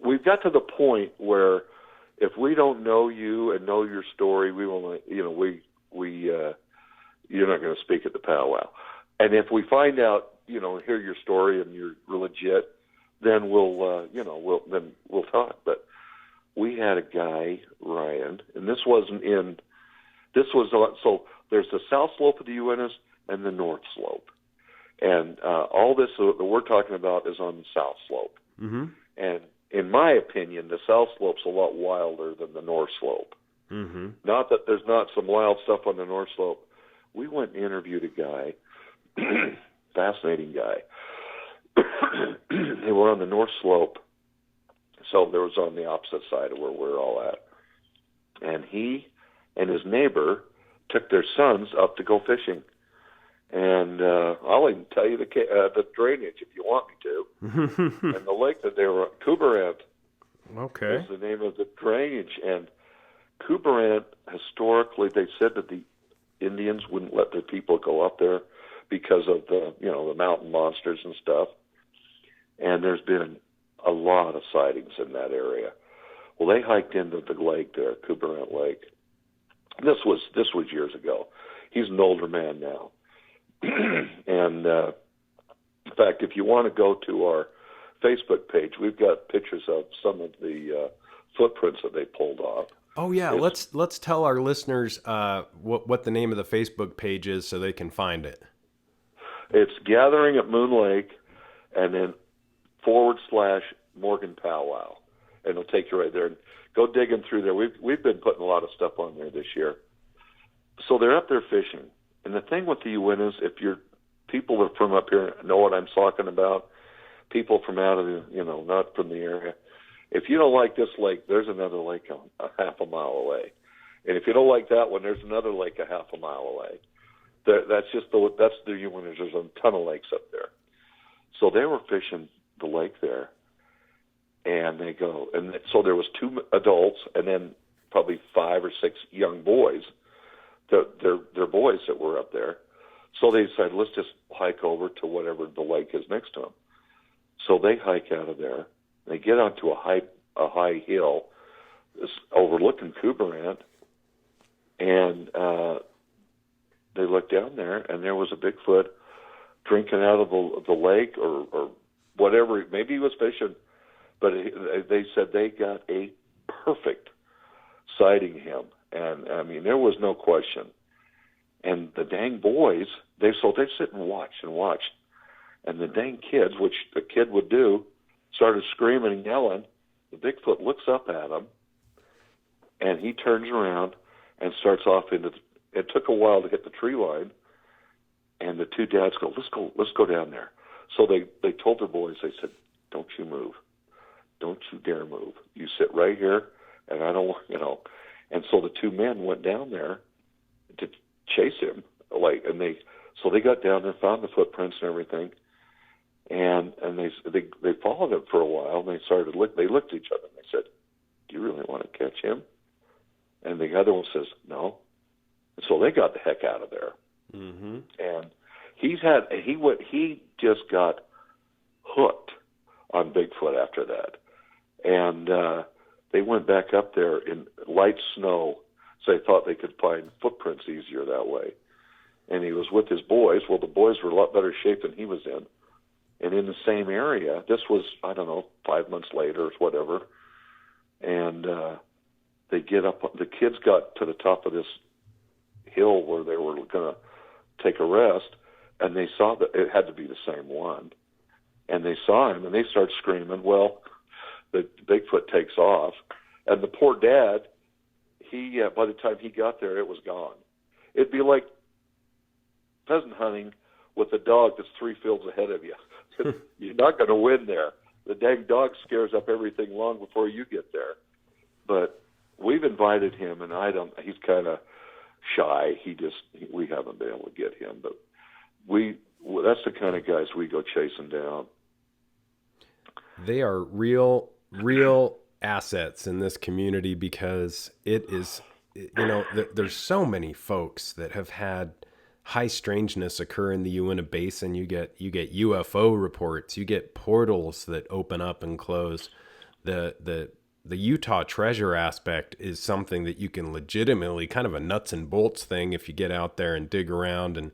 We've got to the point where if we don't know you and know your story, we will. You're not going to speak at the powwow. And if we find out, hear your story and you're legit, then we'll talk. But we had a guy, Ryan, and so there's the south slope of the Uintas and the north slope. And all this that we're talking about is on the south slope. Mm-hmm. And in my opinion, the south slope's a lot wilder than the north slope. Mm-hmm. Not that there's not some wild stuff on the north slope. We went and interviewed a guy, fascinating guy. They were on the north slope, so there was on the opposite side of where we're all at. And he and his neighbor took their sons up to go fishing. And I'll even tell you the drainage if you want me to. And the lake that they were on, Kuberant, is the name of the drainage. And Kuberant, historically, they said that the Indians wouldn't let their people go up there because of the mountain monsters and stuff. And there's been a lot of sightings in that area. Well, they hiked into the lake there, Kuberant Lake. This was years ago. He's an older man now. And in fact, if you want to go to our Facebook page, we've got pictures of some of the footprints that they pulled off. Oh yeah, let's tell our listeners what the name of the Facebook page is so they can find it. It's Gathering at Moon Lake, and then /Morgan Powwow, and it'll take you right there. And go digging through there. We've been putting a lot of stuff on there this year. So they're up there fishing. And the thing with the Uintas, if people that are from up here know what I'm talking about, people from out of the, not from the area, if you don't like this lake, there's another lake a half a mile away. And if you don't like that one, there's another lake a half a mile away. That's the Uintas. There's a ton of lakes up there. So they were fishing the lake there, and they go, and so there was 2 adults and then probably 5 or 6 young boys. They're boys that were up there. So they decided, let's just hike over to whatever the lake is next to them. So they hike out of there. They get onto a high hill overlooking Kuberant, and they look down there, and there was a Bigfoot drinking out of the lake or whatever. Maybe he was fishing, but they said they got a perfect sighting him, and I mean there was no question. And the dang boys, they sit and watch, and the dang kids, which the kid would do, started screaming and yelling. The Bigfoot looks up at him, and he turns around and starts off into. It took a while to hit the tree line, and the two dads go, let's go down there. So they told their boys, they said, don't you move, don't you dare move. You sit right here, and I don't, And so the two men went down there to chase him, so they got down there, found the footprints and everything, and they followed him for a while, and they looked at each other, and they said, do you really want to catch him? And the other one says, no. And so they got the heck out of there. Mm-hmm. And he just got hooked on Bigfoot after that. And they went back up there in light snow, so they thought they could find footprints easier that way. And he was with his boys. Well, the boys were a lot better shape than he was in. And in the same area, this was, 5 months later or whatever, and they get up, the kids got to the top of this hill where they were going to take a rest, and they saw that it had to be the same one. And they saw him, and they start screaming. Well, the Bigfoot takes off, and the poor dad, he by the time he got there, it was gone. It'd be like pheasant hunting with a dog that's 3 fields ahead of you. You're not going to win there. The dang dog scares up everything long before you get there. But we've invited him, and he's kind of shy. We haven't been able to get him, but that's the kind of guys we go chasing down. They are real assets in this community because it is, there's so many folks that have had high strangeness occur in the Uinta Basin. You get UFO reports, you get portals that open up and close. The Utah treasure aspect is something that you can legitimately, kind of a nuts and bolts thing, if you get out there and dig around and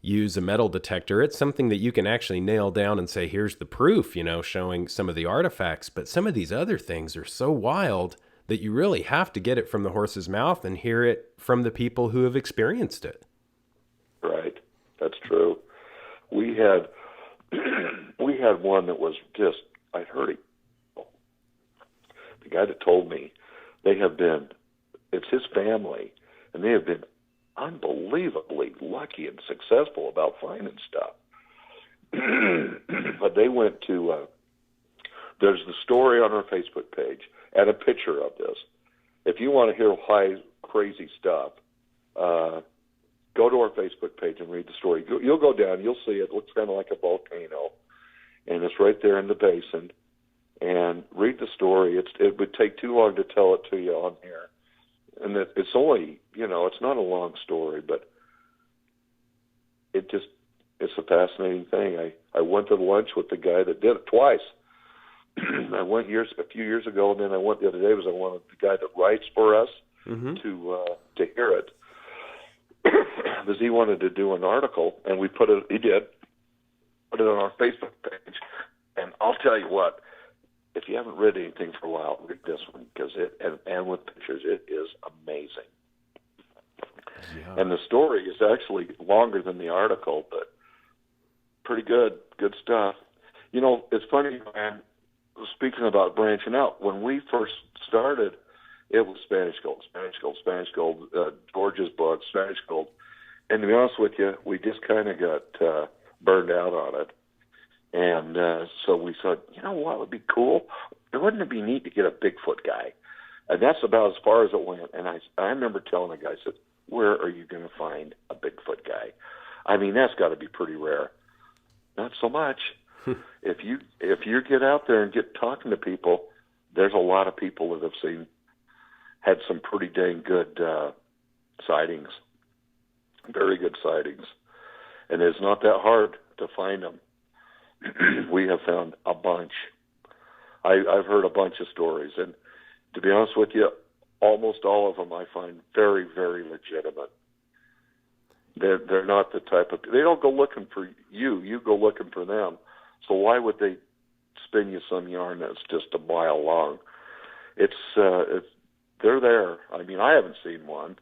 use a metal detector. It's something that you can actually nail down and say, here's the proof, showing some of the artifacts. But some of these other things are so wild that you really have to get it from the horse's mouth and hear it from the people who have experienced it. Right. That's true. We had one that was just, I'd heard it. The guy that told me it's his family, and they have been unbelievably lucky and successful about finding stuff. But they went to, there's the story on our Facebook page and a picture of this. If you want to hear crazy stuff, go to our Facebook page and read the story. You'll go down, you'll see it. It looks kind of like a volcano, and it's right there in the basin. And read the story. It would take too long to tell it to you on here. And it's only, it's not a long story, but it's a fascinating thing. I went to lunch with the guy that did it twice. I went a few years ago, and then I went the other day because I wanted the guy that writes for us Mm-hmm. to hear it. Because he wanted to do an article, and he did, put it on our Facebook page. And I'll tell you what, if you haven't read anything for a while, read this one, because and with pictures, it is amazing. Yeah. And the story is actually longer than the article, but pretty good stuff. It's funny, man, speaking about branching out, when we first started, it was Spanish Gold, George's book, Spanish Gold. And to be honest with you, we just kind of got burned out on it. And so we thought, what would be cool? Wouldn't it be neat to get a Bigfoot guy? And that's about as far as it went. And I remember telling the guy, I said, where are you going to find a Bigfoot guy? I mean, that's got to be pretty rare. Not so much. If you get out there and get talking to people, there's a lot of people that have had some pretty dang good sightings, very good sightings. And it's not that hard to find them. We have found a bunch. I've heard a bunch of stories, and to be honest with you, almost all of them I find very, very legitimate. They're not the type of, they don't go looking for you. You go looking for them. So why would they spin you some yarn that's just a mile long? It's they're there. I mean, I haven't seen one,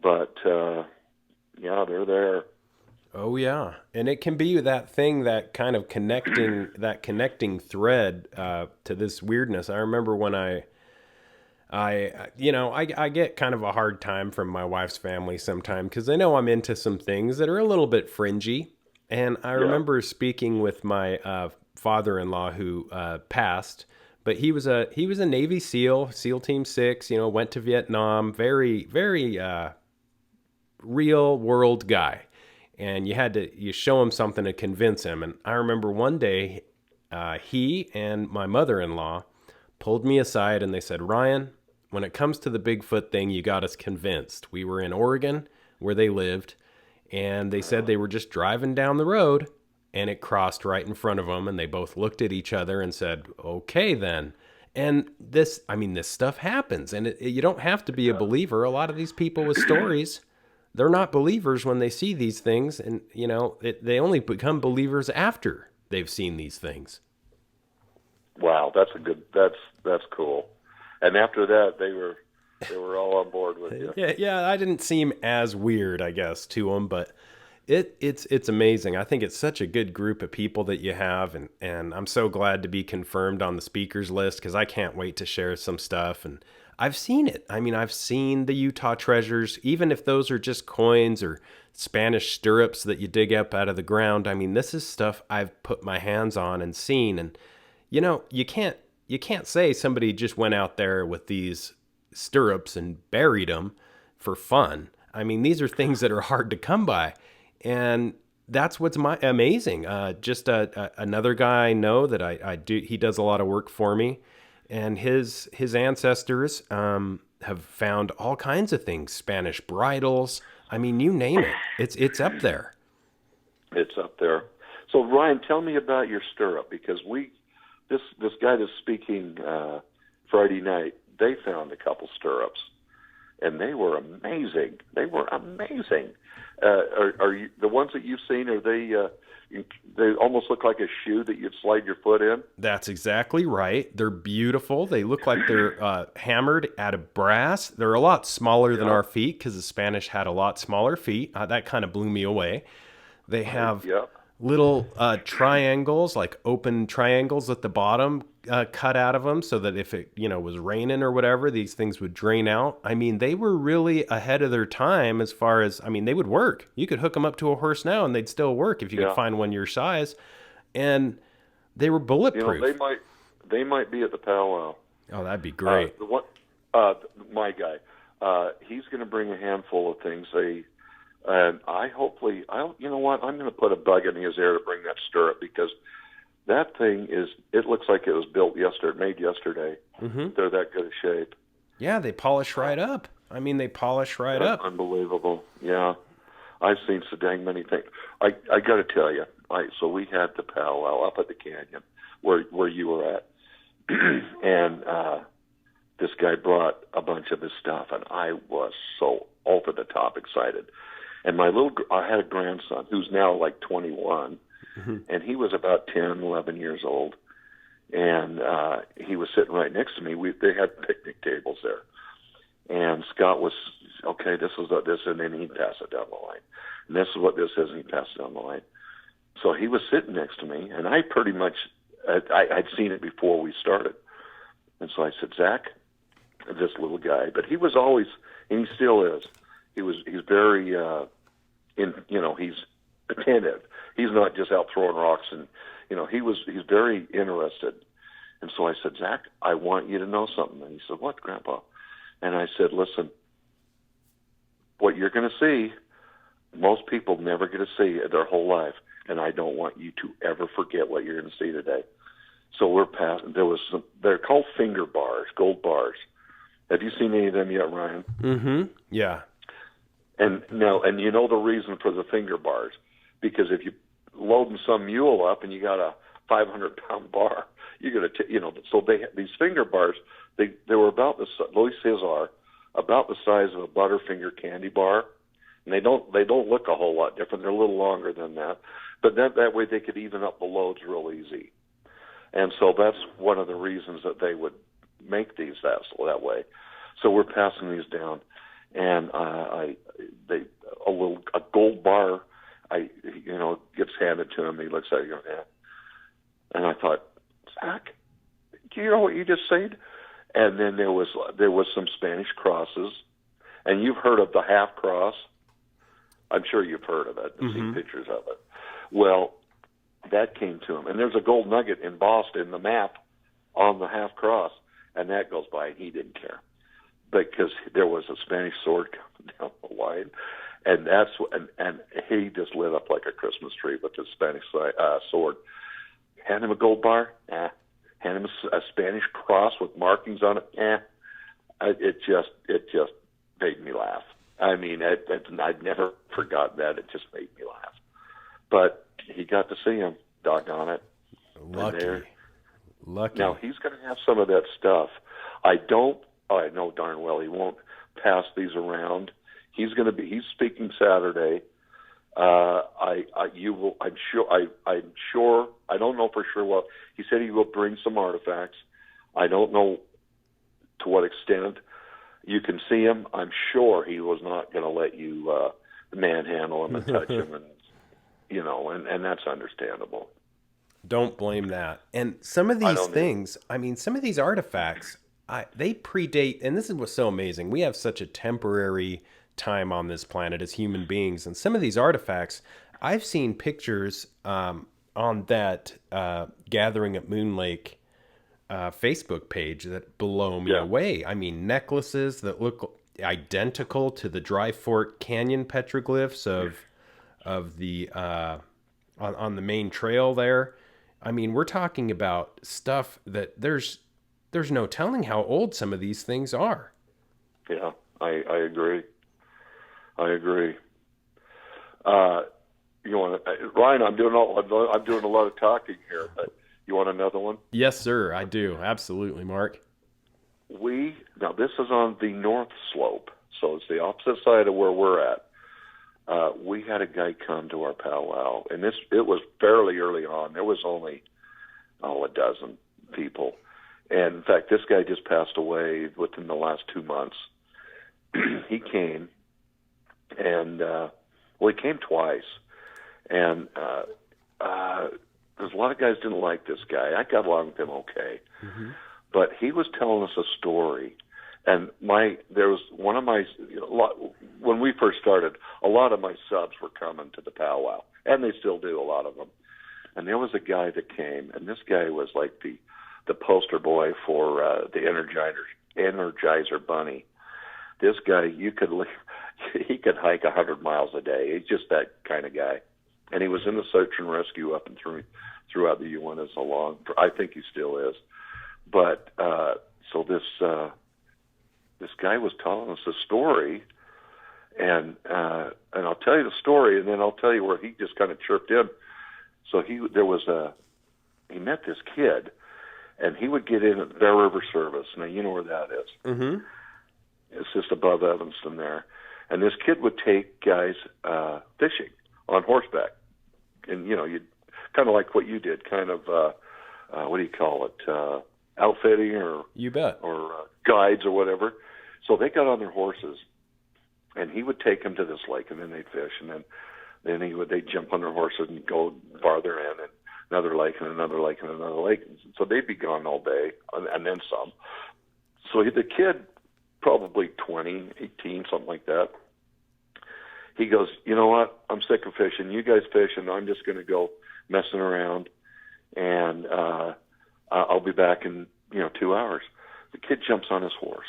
but yeah, they're there. Oh yeah, and it can be that thing, that kind of connecting thread to this weirdness. I remember when I get kind of a hard time from my wife's family sometimes because they know I'm into some things that are a little bit fringy. And I remember speaking with my father-in-law who passed, but he was a Navy SEAL, SEAL Team 6. Went to Vietnam. Very very real world guy. And you show him something to convince him. And I remember one day, he and my mother-in-law pulled me aside and they said, Ryan, when it comes to the Bigfoot thing, you got us convinced. We were in Oregon where they lived, and they said they were just driving down the road and it crossed right in front of them. And they both looked at each other and said, okay, then. And this stuff happens, and you don't have to be a believer. A lot of these people with stories, they're not believers when they see these things, and they only become believers after they've seen these things. Wow, that's cool. And after that, they were all on board with you. Yeah, I didn't seem as weird, I guess, to them, but it's amazing. I think it's such a good group of people that you have, and I'm so glad to be confirmed on the speakers list because I can't wait to share some stuff. And I've seen it. I mean, I've seen the Utah treasures, even if those are just coins or Spanish stirrups that you dig up out of the ground. I mean, this is stuff I've put my hands on and seen. And, you can't say somebody just went out there with these stirrups and buried them for fun. I mean, these are things that are hard to come by. And that's what's amazing. Just another guy I know that I do, he does a lot of work for me. And his ancestors have found all kinds of things, Spanish bridles. I mean, you name it. It's up there. It's up there. So Ryan, tell me about your stirrup, because this guy that's speaking Friday night, they found a couple stirrups, and they were amazing. They are you, the ones that you've seen? Are they almost look like a shoe that you'd slide your foot in? That's exactly right. They're beautiful. They look like they're hammered out of brass. They're a lot smaller than our feet because the Spanish had a lot smaller feet. That kind of blew me away. They have little triangles, like open triangles at the bottom, cut out of them so that if it was raining or whatever, these things would drain out. I mean, they were really ahead of their time as far as, they would work. You could hook them up to a horse now and they'd still work if you could find one your size. And they were bulletproof. They might be at the powwow. Oh, that'd be great. My guy, he's going to bring a handful of things. And you know what? I'm going to put a bug in his ear to bring that stirrup, because that thing it looks like it was made yesterday. Mm-hmm. They're that good a shape. Yeah, they polish right up. They polish right up. Unbelievable. Yeah. I've seen so dang many things. I got to tell you, so we had the powwow up at the canyon where you were at. And this guy brought a bunch of his stuff, and I was so over the top excited. And I had a grandson who's now like 21, mm-hmm. and he was about 10, 11 years old. And he was sitting right next to me. They had picnic tables there. And Scott was, okay, this is this, and then he'd pass it down the line. And this is what this is, and he'd pass it down the line. So he was sitting next to me, and I pretty much, I'd seen it before we started. And so I said, Zach, this little guy, but he was always, and he still is, he's very, he's attentive. He's not just out throwing rocks, and, he's very interested. And so I said, Zach, I want you to know something. And he said, what, Grandpa? And I said, listen, what you're going to see, most people never get to see their whole life. And I don't want you to ever forget what you're going to see today. So they're called finger bars, gold bars. Have you seen any of them yet, Ryan? Mm-hmm. Yeah. And you know the reason for the finger bars, because if you loading some mule up and you got a 500-pound bar, you're going to, so these finger bars, they were about the, at least his are, about the size of a Butterfinger candy bar. And they don't look a whole lot different. They're a little longer than that, but that way they could even up the loads real easy. And so that's one of the reasons that they would make these that way. So we're passing these down, and a gold bar, gets handed to him. He looks at it, yeah. And I thought, Zach, do you know what you just said? And then there was some Spanish crosses, and you've heard of the half cross. I'm sure you've heard of it and seen pictures of it. Well, that came to him, and there's a gold nugget embossed in the map on the half cross, and that goes by, and he didn't care because there was a Spanish sword coming down the line, and and he just lit up like a Christmas tree with his Spanish sword. Hand him a gold bar, hand him a Spanish cross with markings on it, It just made me laugh. I mean, I'd never forgotten that. It just made me laugh. But he got to see him, doggone it. Lucky. Now, he's going to have some of that stuff. I know darn well he won't pass these around. He's speaking Saturday. I'm sure. I don't know for sure. Well, he said he will bring some artifacts. I don't know to what extent. You can see him. I'm sure he was not going to let you manhandle him and touch him, and that's understandable. Don't blame that. And some of these things, some of these artifacts, they predate, and this is what's so amazing. We have such a temporary time on this planet as human beings, and some of these artifacts, I've seen pictures on that Gathering at Moon Lake Facebook page that blow me away. I mean, necklaces that look identical to the Dry Fork Canyon petroglyphs of the on the main trail there. I mean, we're talking about stuff that there's no telling how old some of these things are. Yeah, I agree. You want Ryan? I'm doing a lot of talking here, but you want another one? Yes, sir. I do. Absolutely, Mark. Now this is on the north slope, so it's the opposite side of where we're at. We had a guy come to our powwow, and it was fairly early on. There was only a dozen people, and in fact, this guy just passed away within the last 2 months. He came, and he came twice, and there's a lot of guys didn't like this guy. I got along with him okay, but he was telling us a story. And there was one of my, when we first started, a lot of my subs were coming to the powwow, and they still do, a lot of them. And there was a guy that came, and this guy was like the poster boy for the Energizer Bunny. This guy, he could hike 100 miles a day. He's just that kind of guy. And he was in the search and rescue up and throughout the Uintas along. I think he still is. But so this guy was telling us a story, and I'll tell you the story, and then I'll tell you where he just kind of chirped in. So he met this kid, and he would get in at Bear River Service. Now you know where that is. Mm-hmm. It's just above Evanston there, and this kid would take guys fishing on horseback, and you'd kind of like what you did, kind of what do you call it, outfitting or you bet or guides or whatever. So they got on their horses, and he would take them to this lake, and then they'd fish, and then they'd jump on their horses and go farther in, and another lake, and another lake, and another lake. So they'd be gone all day, and then some. So the kid, probably 20, 18, something like that, he goes, you know what? I'm sick of fishing. You guys fish, and I'm just going to go messing around, and I'll be back in 2 hours. The kid jumps on his horse,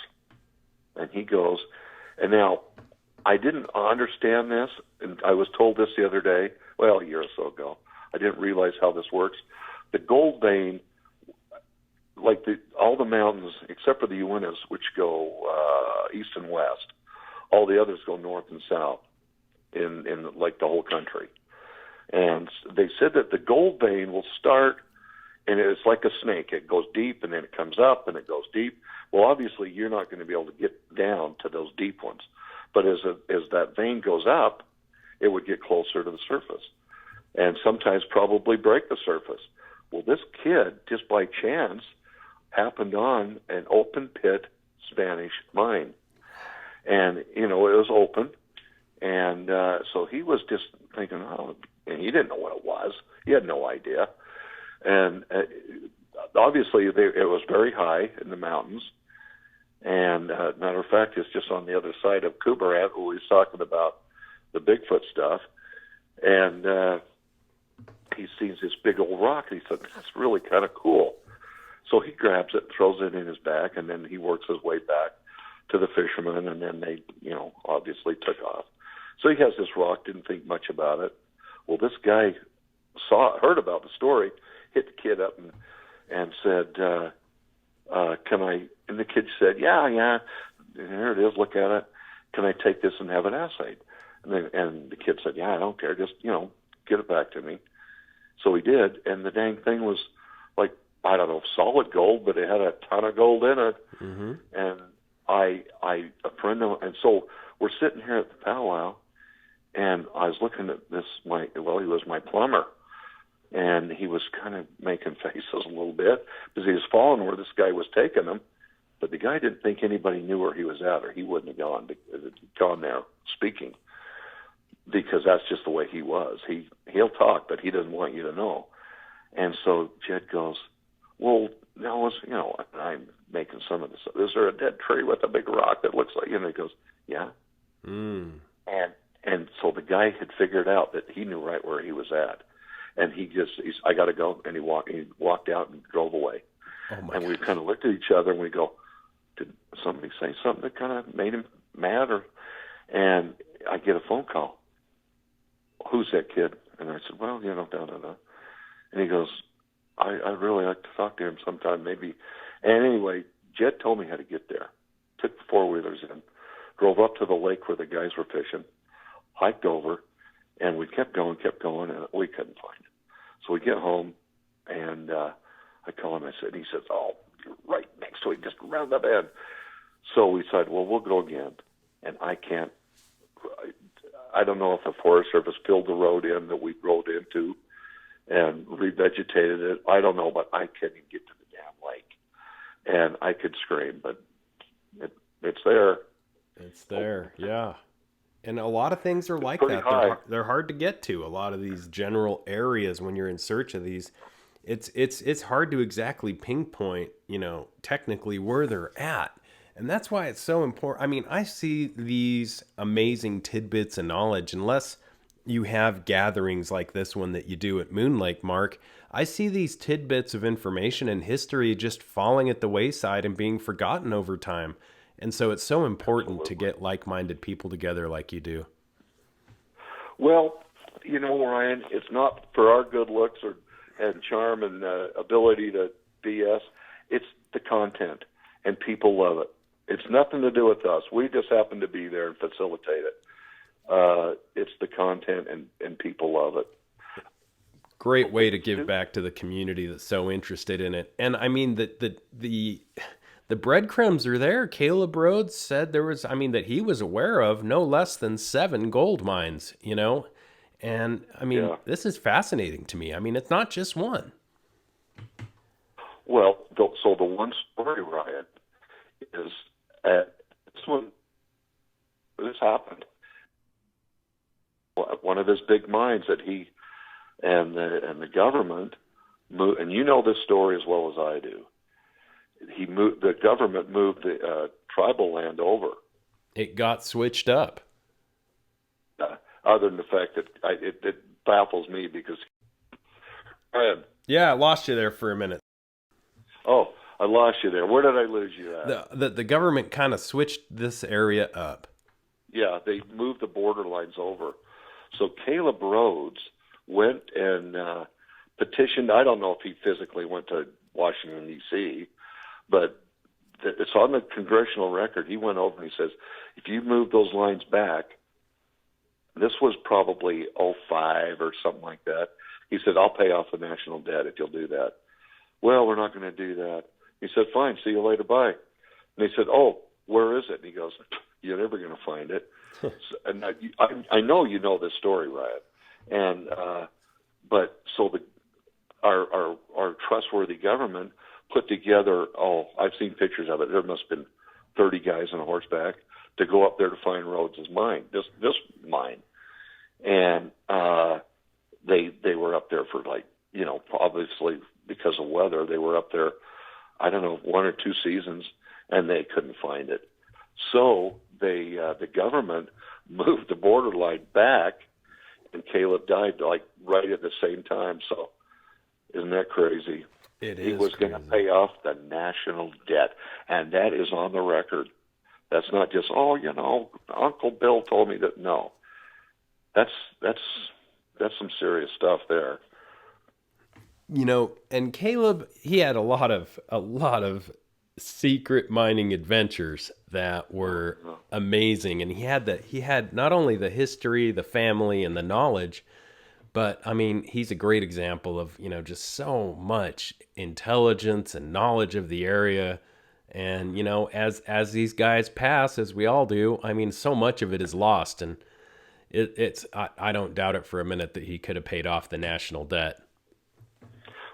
and he goes, and now I didn't understand this, and I was told this the other day, a year or so ago. I didn't realize how this works. The Gold Vein, like all the mountains, except for the Uintas, which go east and west, all the others go north and south in like the whole country. And they said that the Gold Vein will start, and it's like a snake. It goes deep, and then it comes up, and it goes deep. Well, obviously, you're not going to be able to get down to those deep ones. But as that vein goes up, it would get closer to the surface, and sometimes probably break the surface. Well, this kid, just by chance, happened on an open pit Spanish mine. And, it was open. And so he was just thinking, and he didn't know what it was. He had no idea. And obviously it was very high in the mountains. And matter of fact, it's just on the other side of Kubarat, where he's talking about the Bigfoot stuff. And he sees this big old rock, and he said, that's really kind of cool. So he grabs it, throws it in his bag, and then he works his way back to the fishermen, and then they, obviously took off. So he has this rock, didn't think much about it. Well, this guy heard about the story, hit the kid up and said, can I, and the kid said, yeah, here it is, look at it. Can I take this and have it assayed? And the kid said, yeah, I don't care, just, get it back to me. So he did, and the dang thing was like, I don't know, solid gold, but it had a ton of gold in it. Mm-hmm. And and so we're sitting here at the powwow, and I was looking at this, he was my plumber, and he was kind of making faces a little bit because he was following where this guy was taking him, but the guy didn't think anybody knew where he was at, or he wouldn't have gone there speaking, because that's just the way he was. He'll talk, but he doesn't want you to know. And so Jed goes, well, now I'm making some of this. Is there a dead tree with a big rock that looks like, he goes, yeah. Mm. And so the guy had figured out that he knew right where he was at. And he's I got to go. And he walked out and drove away. Oh my and we kind of looked at each other and we go, did somebody say something that kind of made him mad? And I get a phone call. Who's that kid? And I said, well, da-da-da. And he goes, I'd really like to talk to him sometime, maybe. And anyway, Jed told me how to get there. Took the four-wheelers in, drove up to the lake where the guys were fishing, hiked over, and we kept going, and we couldn't find it. So we get home, and I call him. And he says, oh, you're right next to it, just around the bend. So we said, well, we'll go again. And I don't know if the Forest Service filled the road in that we rode into and revegetated it. I don't know, but I couldn't even get to the damn lake. And I could scream, but it's there. It's there, yeah. And a lot of things are like that. They're hard to get to. A lot of these general areas, when you're in search of these, it's hard to exactly pinpoint, technically where they're at. And that's why it's so important. I mean, I see these amazing tidbits of knowledge, unless you have gatherings like this one that you do at Moon Lake, Mark. I see these tidbits of information and history just falling at the wayside and being forgotten over time. And so it's so important to get like-minded people together like you do. Well, Ryan, it's not for our good looks and charm and ability to BS. It's the content, and people love it. It's nothing to do with us. We just happen to be there and facilitate it. It's the content, and people love it. Great way to give back to the community that's so interested in it. And I mean, the breadcrumbs are there. Caleb Rhodes said that he was aware of no less than 7 gold mines, And I mean, This is fascinating to me. I mean, it's not just one. Well, so the one story, Ryan, is this happened. One of his big mines that he and the government moved, and you know this story as well as I do. The government moved the tribal land over. It got switched up. Other than the fact that it baffles me because. Yeah, I lost you there for a minute. Oh, I lost you there. Where did I lose you at? The government kind of switched this area up. Yeah, they moved the borderlines over. So Caleb Rhodes went and petitioned. I don't know if he physically went to Washington, D.C., but it's on the congressional record. He went over and he says, if you move those lines back, this was probably 2005 or something like that. He said, I'll pay off the national debt if you'll do that. Well, we're not going to do that. He said, fine, see you later, bye. And he said, oh, where is it? And he goes, you're never going to find it. And I know you know this story, Ryan. And but so our trustworthy government put together. Oh, I've seen pictures of it. There must have been 30 guys on a horseback to go up there to find Rhodes's mine. This mine, and they were up there for like, you know, obviously because of weather, they were up there, I don't know, 1 or 2 seasons, and they couldn't find it. So the government moved the borderline back, and Caleb died like right at the same time. So isn't that crazy? It is. He was going to pay off the national debt, and that is on the record. That's not just, oh, you know, Uncle Bill told me that. No, that's some serious stuff there. You know, and Caleb, he had a lot of secret mining adventures that were amazing, and he had not only the history, the family, and the knowledge, but I mean, he's a great example of, you know, just so much intelligence and knowledge of the area. And, you know, as these guys pass, as we all do, I mean, so much of it is lost, and I don't doubt it for a minute that he could have paid off the national debt.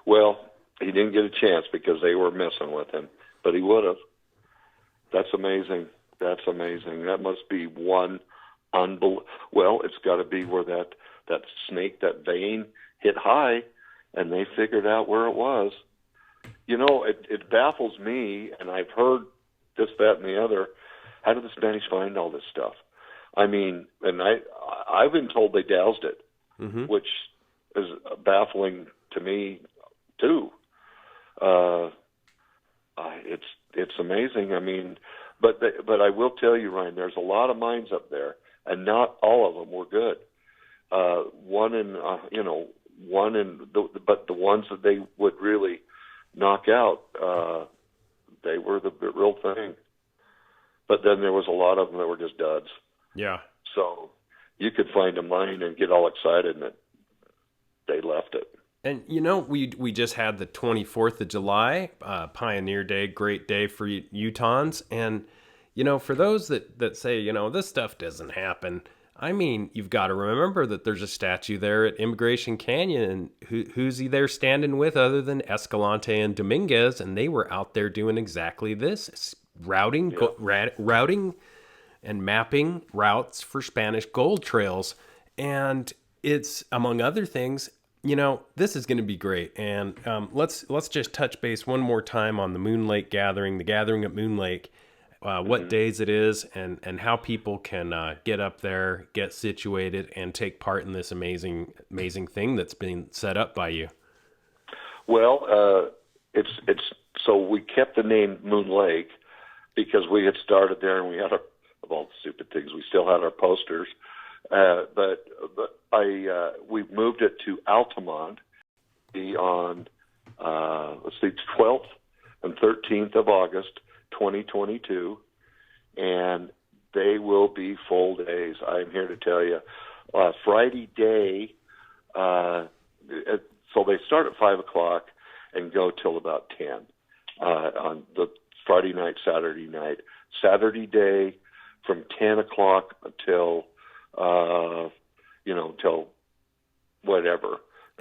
Well, he didn't get a chance because they were messing with him, but he would have. That's amazing. That's amazing. That must be one well, it's got to be where that snake, that vein hit high, and they figured out where it was. You know, it baffles me, and I've heard this, that, and the other. How did the Spanish find all this stuff? I mean, and I've been told they doused it, Mm-hmm. which is baffling to me too. It's amazing. I mean, but I will tell you, Ryan, there's a lot of mines up there, and not all of them were good. But the ones that they would really knock out, they were the real thing. But then there was a lot of them that were just duds. Yeah. So you could find a mine and get all excited, and they left it. And, you know, we just had the 24th of July, Pioneer Day, great day for Utahns. And, you know, for those that say, you know, this stuff doesn't happen, I mean, you've got to remember that there's a statue there at Immigration Canyon. And who's he there standing with other than Escalante and Dominguez? And they were out there doing exactly this, routing and mapping routes for Spanish gold trails. And it's, among other things, you know, this is going to be great. And let's just touch base one more time on the Moon Lake gathering, the gathering at Moon Lake, what days it is, and how people can get up there, get situated, and take part in this amazing thing that's been set up by you. Well, it's so we kept the name Moon Lake because we had started there, and we had of all the stupid things, we still had our posters. But we've moved it to Altamont on, 12th and 13th of August, 2022, and they will be full days. I'm here to tell you. Friday day, so they start at 5 o'clock and go till about 10 on the Friday night, Saturday night. Saturday day from 10 o'clock until till whatever,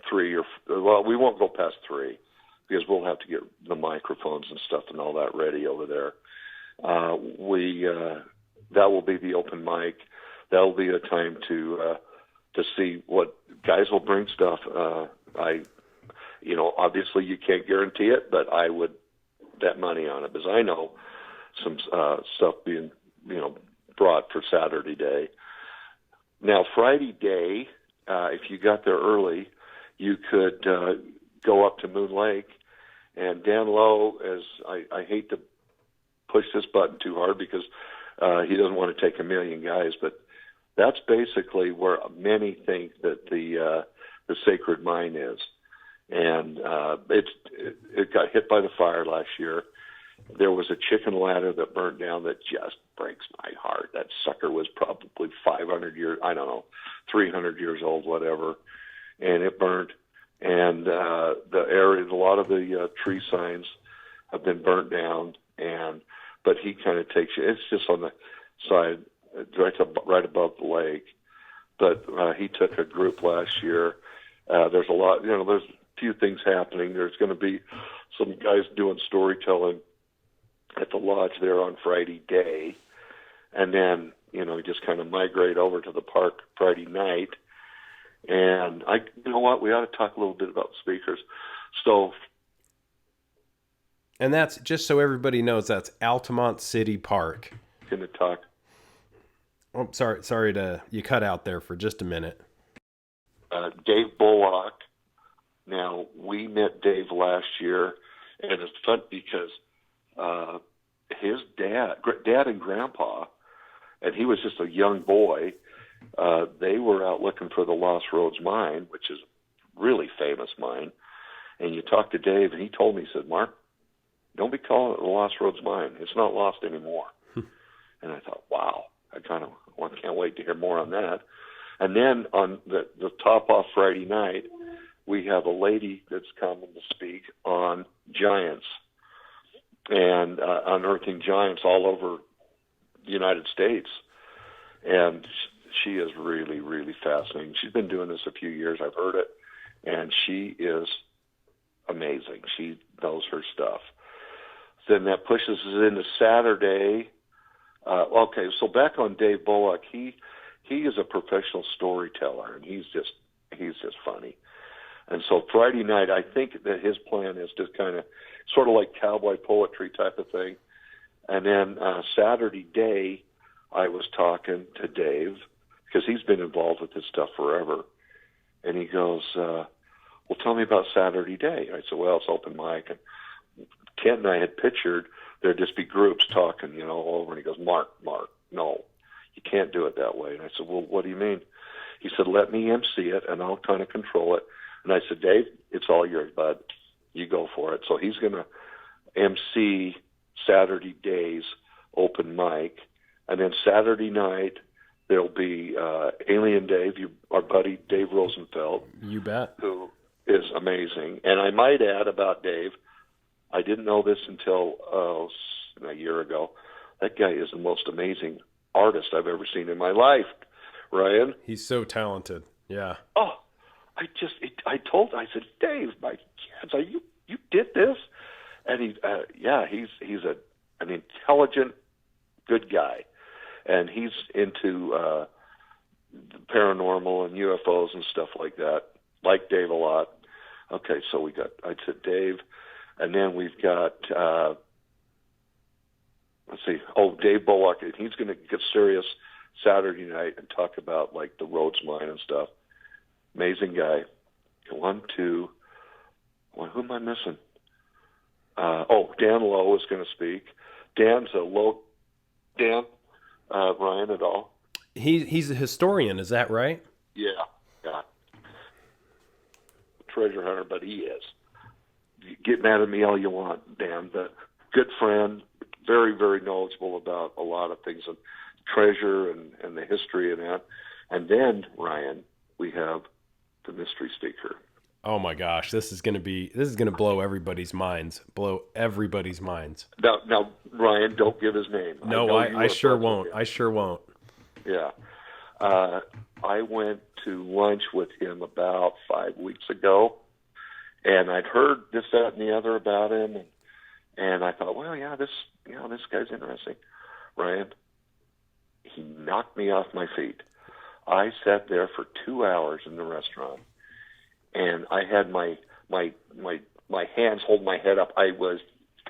3 or, well, we won't go past 3 because we'll have to get the microphones and stuff and all that ready over there. That will be the open mic. That will be a time to see what guys will bring stuff. Obviously you can't guarantee it, but I would bet money on it because I know some stuff being, brought for Saturday day. Now, Friday day, if you got there early, you could go up to Moon Lake. And Dan Lowe, as I hate to push this button too hard because he doesn't want to take a million guys, but that's basically where many think that the sacred mine is. And it got hit by the fire last year. There was a chicken ladder that burnt down that just breaks my heart. That sucker was probably 500 years, 300 years old, whatever. And it burnt. And the area, a lot of the tree signs have been burnt down. And but he kind of takes you. It's just on the side, right above the lake. But he took a group last year. There's a lot, there's a few things happening. There's going to be some guys doing storytelling at the lodge there on Friday day. And then, we just kind of migrate over to the park Friday night. And you know what? We ought to talk a little bit about speakers. So, and that's just so everybody knows, that's Altamont City Park. Going to talk. Oh, sorry you cut out there for just a minute. Dave Bullock. Now, we met Dave last year, and it's fun because his dad and grandpa, and he was just a young boy, they were out looking for the Lost Roads mine, which is a really famous mine. And you talk to Dave, and he told me, he said, Mark, don't be calling it the Lost Roads mine. It's not lost anymore. And I thought, wow, I can't wait to hear more on that. And then on the top off Friday night, we have a lady that's coming to speak on giants and unearthing giants all over the United States. And she is really, really fascinating. She's been doing this a few years. I've heard it. And she is amazing. She knows her stuff. Then that pushes us into Saturday. Okay, so back on Dave Bullock, he is a professional storyteller, and he's just funny. And so Friday night, I think that his plan is to kind of sort of like cowboy poetry type of thing. And then Saturday day, I was talking to Dave because he's been involved with this stuff forever. And he goes, well, tell me about Saturday day. I said, well, it's open mic. And Kent and I had pictured there'd just be groups talking, all over. And he goes, Mark, no, you can't do it that way. And I said, well, what do you mean? He said, let me MC it, and I'll kind of control it. And I said, Dave, it's all yours, bud. You go for it. So he's going to MC Saturday day's open mic. And then Saturday night, there'll be Alien Dave, our buddy Dave Rosenfeld. You bet. Who is amazing. And I might add about Dave, I didn't know this until a year ago. That guy is the most amazing artist I've ever seen in my life, Ryan. He's so talented. Yeah. Oh, I said, Dave, my kids, you did this? And he's an intelligent, good guy. And he's into the paranormal and UFOs and stuff like that. Like Dave a lot. Okay, so I said Dave, and then we've got, Dave Bullock, and he's going to get serious Saturday night and talk about like the Rhodes mine and stuff. Amazing guy. Who am I missing? Dan Lowe is going to speak. Ryan at all? He's a historian, is that right? Yeah. Treasure hunter, but he is. You get mad at me all you want, Dan, but good friend, very, very knowledgeable about a lot of things and treasure and the history and that. And then, Ryan, we have the mystery speaker. Oh my gosh, this is going to blow everybody's minds. Now, Ryan, don't give his name. No, I sure won't. I sure won't. Yeah. I went to lunch with him about 5 weeks ago, and I'd heard this, that, and the other about him, and I thought, well, this guy's interesting. Ryan, he knocked me off my feet. I sat there for 2 hours in the restaurant, and I had my hands hold my head up. I was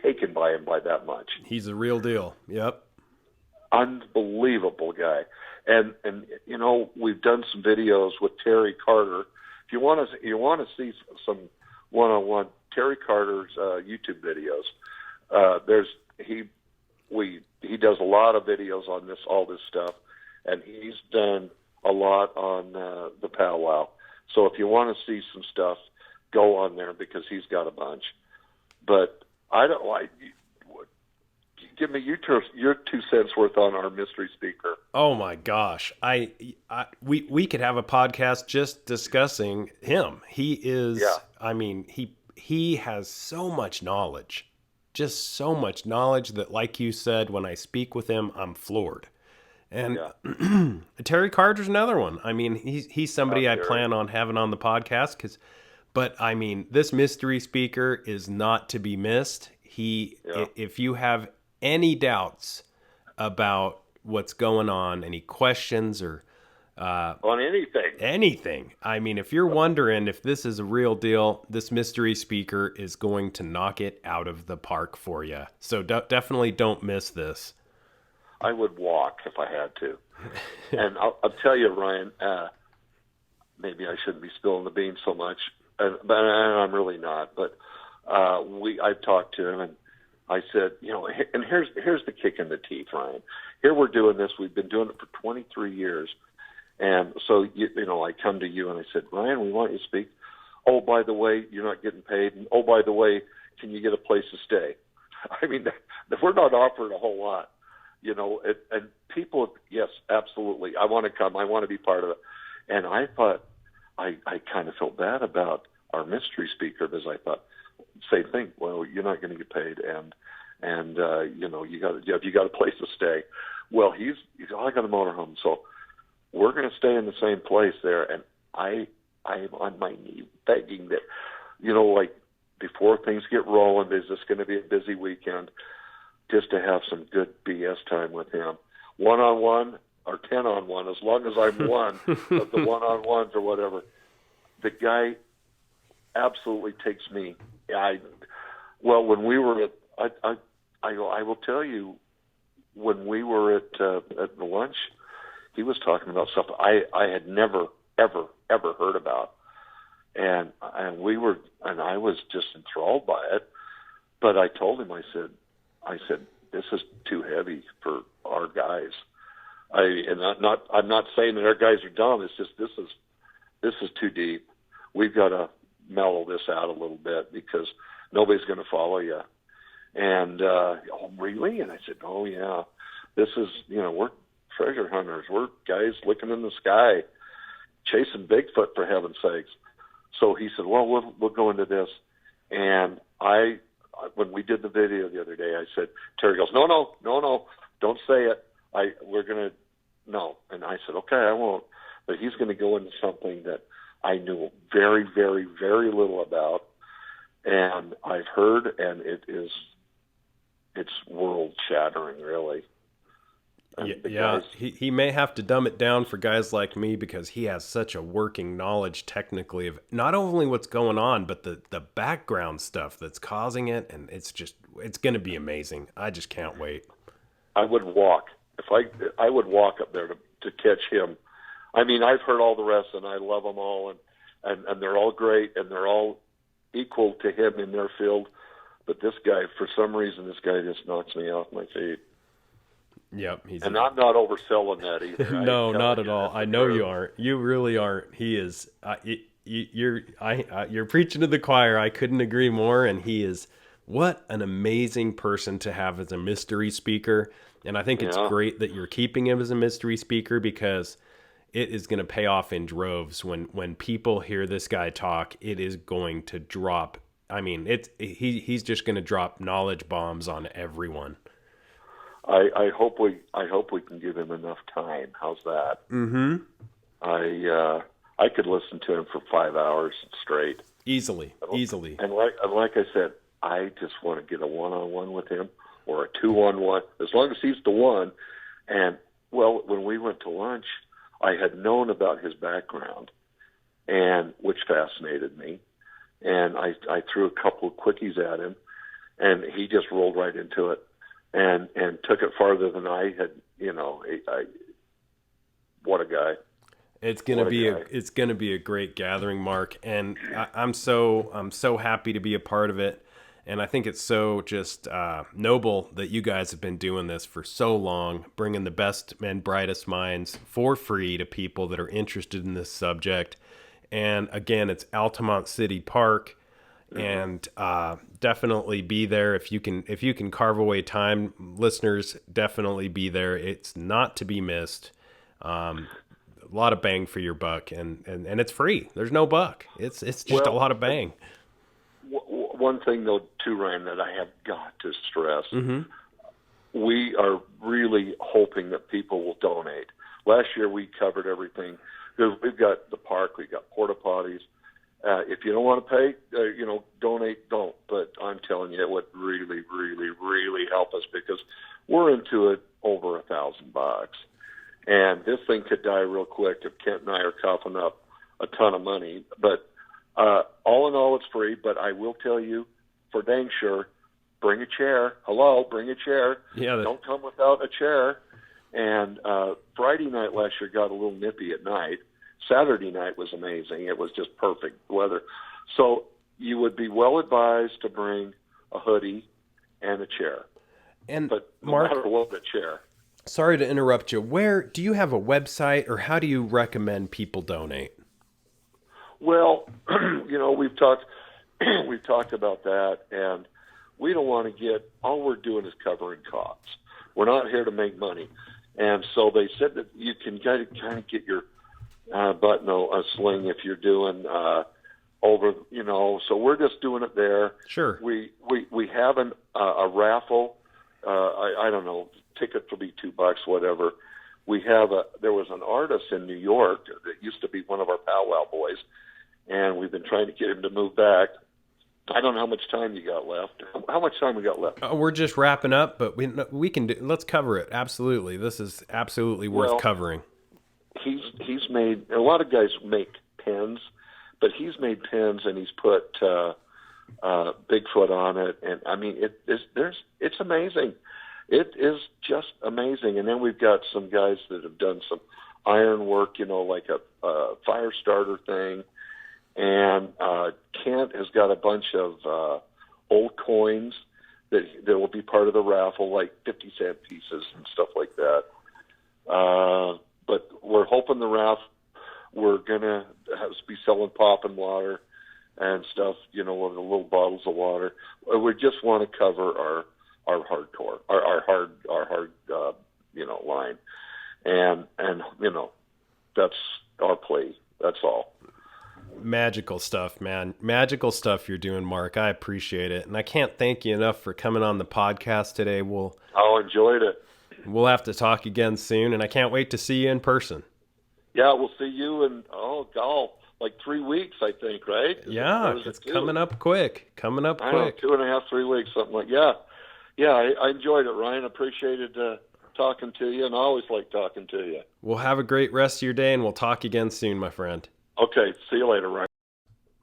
taken by him by that much. He's a real deal. Yep. Unbelievable guy. And we've done some videos with Terry Carter. If you want to see some one-on-one Terry Carter's YouTube videos, he does a lot of videos on all this stuff, and he's done a lot on the powwow. So if you want to see some stuff, go on there because he's got a bunch. But give me your 2 cents worth on our mystery speaker. Oh my gosh. We could have a podcast just discussing him. He is, he has so much knowledge, just so much knowledge that, like you said, when I speak with him, I'm floored. And Terry Carter's another one. I mean, he's somebody I plan on having on the podcast but I mean, this mystery speaker is not to be missed. If you have any doubts about what's going on, any questions or on anything. I mean, if you're wondering if this is a real deal, this mystery speaker is going to knock it out of the park for you. So definitely don't miss this. I would walk if I had to. And I'll tell you, Ryan, maybe I shouldn't be spilling the beans so much, but I'm really not. But I've talked to him, and I said, and here's the kick in the teeth, Ryan. Here we're doing this. We've been doing it for 23 years. And so, I come to you and I said, Ryan, we want you to speak. Oh, by the way, you're not getting paid. And, oh, by the way, can you get a place to stay? I mean, we're not offering a whole lot, and people, yes, absolutely. I want to come. I want to be part of it. And I thought, I kind of felt bad about our mystery speaker because I thought, same thing. Well, you're not going to get paid. And you got a place to stay. Well, I got a motorhome. So we're going to stay in the same place there. And I'm on my knee begging that, like before things get rolling, is this going to be a busy weekend? Just to have some good BS time with him. 1-on-1 or 10-on-1, as long as I'm one of the 1-on-1s or whatever. The guy absolutely takes me. When we were at, I will tell you, when we were at the lunch, he was talking about stuff I had never, ever, ever heard about. And I was just enthralled by it. But I told him, I said, this is too heavy for our guys. I'm not saying that our guys are dumb. It's just this is too deep. We've got to mellow this out a little bit because nobody's going to follow you. And oh, really? And I said, oh yeah, this is we're treasure hunters. We're guys looking in the sky, chasing Bigfoot for heaven's sakes. So he said, well, we'll go into this, and when we did the video the other day, I said, Terry goes, no, don't say it. We're going to, no. And I said, okay, I won't. But he's going to go into something that I knew very, very, very little about. And I've heard, and it's world shattering, really. He may have to dumb it down for guys like me because he has such a working knowledge technically of not only what's going on, but the background stuff that's causing it. And it's going to be amazing. I just can't wait. I would walk. I would walk up there to catch him. I mean, I've heard all the rest and I love them all and they're all great and they're all equal to him in their field. But this guy, for some reason, just knocks me off my feet. Yep. I'm not overselling that either. No, not at all. I know you aren't. You really aren't. He is. You're preaching to the choir. I couldn't agree more. And he is. What an amazing person to have as a mystery speaker. And I think it's great that you're keeping him as a mystery speaker because it is going to pay off in droves. When people hear this guy talk, it is going to drop. I mean, he's just going to drop knowledge bombs on everyone. I hope we can give him enough time. How's that? Mm-hmm. I could listen to him for 5 hours straight. Easily. And like I said, I just want to get a 1-on-1 with him or a 2-on-1, as long as he's the one. And well, when we went to lunch, I had known about his background, and which fascinated me. And I threw a couple of quickies at him, and he just rolled right into it. And took it farther than I had, what a guy. It's gonna be a great gathering, Mark, and I'm so happy to be a part of it. And I think it's so just noble that you guys have been doing this for so long, bringing the best and brightest minds for free to people that are interested in this subject. And again, it's Altamont City Park. And definitely be there if you can carve away time. Listeners, definitely be there. It's not to be missed. A lot of bang for your buck, and it's free. There's no buck. It's just a lot of bang. one thing, though, too, Ryan, that I have got to stress, Mm-hmm. we are really hoping that people will donate. Last year we covered everything. We've got the park, we've got porta potties. If you don't want to pay, donate, don't. But I'm telling you, it would really, really, really help us because we're into it over $1,000. And this thing could die real quick if Kent and I are coughing up a ton of money. But all in all, it's free. But I will tell you, for dang sure, bring a chair. Hello, bring a chair. Yeah. Don't come without a chair. And Friday night last year got a little nippy at night. Saturday night was amazing. It was just perfect weather. So you would be well advised to bring a hoodie and a chair. And But no Mark, matter what, a chair. sorry to interrupt you. Where do you have a website, or how do you recommend people donate? Well, we've talked about that, and we don't want to get. All we're doing is covering costs. We're not here to make money, and so they said that you can kind of get your button a sling if you're doing over. So we're just doing it there. Sure. We have a raffle. I don't know. Ticket will be $2, whatever. There was an artist in New York that used to be one of our powwow boys, and we've been trying to get him to move back. I don't know how much time you got left. How much time we got left? We're just wrapping up, but we can do. Let's cover it. Absolutely, this is absolutely worth covering. He's made a lot of guys make pins, but he's made pins and he's put Bigfoot on it, and I mean it's amazing. It is just amazing. And then we've got some guys that have done some iron work, like a fire starter thing. And Kent has got a bunch of old coins that will be part of the raffle, like 50-cent pieces and stuff like that. But we're hoping the raffle, we're going to be selling pop and water and stuff, with the little bottles of water. We just want to cover our hardcore, our hard line. And that's our plea. That's all. Magical stuff, man. Magical stuff you're doing, Mark. I appreciate it. And I can't thank you enough for coming on the podcast today. I enjoyed it. We'll have to talk again soon, and I can't wait to see you in person. Yeah, we'll see you in, like 3 weeks, I think, right? It's coming up quick. I know, 2.5, 3 weeks, something like that. Yeah, I enjoyed it, Ryan. Appreciated talking to you, and I always like talking to you. Well, have a great rest of your day, and we'll talk again soon, my friend. Okay, see you later, Ryan.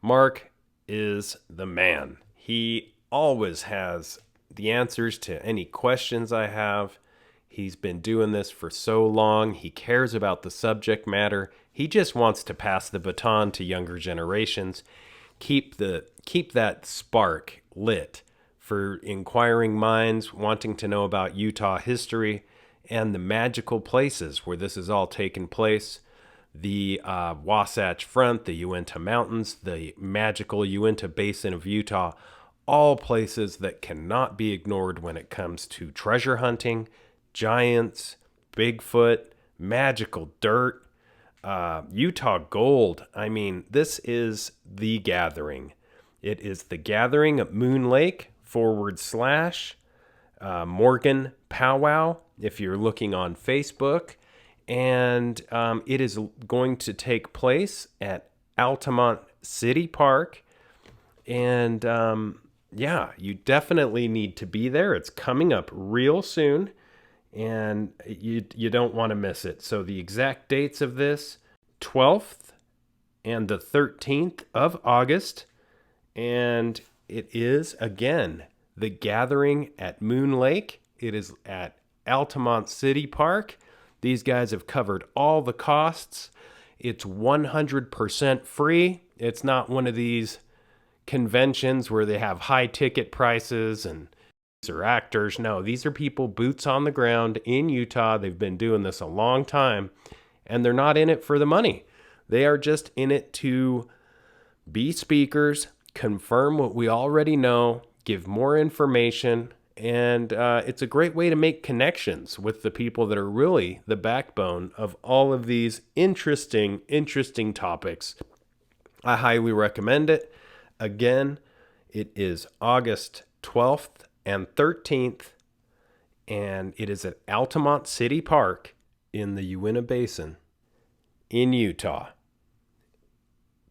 Mark is the man. He always has the answers to any questions I have. He's been doing this for so long. He cares about the subject matter. He just wants to pass the baton to younger generations. Keep that spark lit for inquiring minds wanting to know about Utah history and the magical places where this has all taken place. The Wasatch Front, the Uinta Mountains, the magical Uinta Basin of Utah, all places that cannot be ignored when it comes to treasure hunting, giants, Bigfoot, magical dirt, Utah gold. I mean, this is the gathering. It is the gathering at Moon Lake / Morgan Powwow, if you're looking on Facebook. And it is going to take place at Altamont City Park. And you definitely need to be there. It's coming up real soon, and you don't want to miss it. So the exact dates of this, 12th and the 13th of August. And it is, again, the gathering at Moon Lake. It is at Altamont City Park. These guys have covered all the costs. It's 100% free. It's not one of these conventions where they have high ticket prices and these are actors. No, these are people boots on the ground in Utah. They've been doing this a long time, and they're not in it for the money. They are just in it to be speakers, confirm what we already know, give more information, and it's a great way to make connections with the people that are really the backbone of all of these interesting topics. I highly recommend it. Again, It is August 12th and 13th, and it is at Altamont City Park in the Uinta Basin in Utah.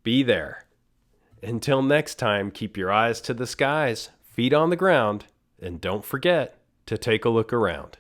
Be there. Until next time, keep your eyes to the skies, feet on the ground, and don't forget to take a look around.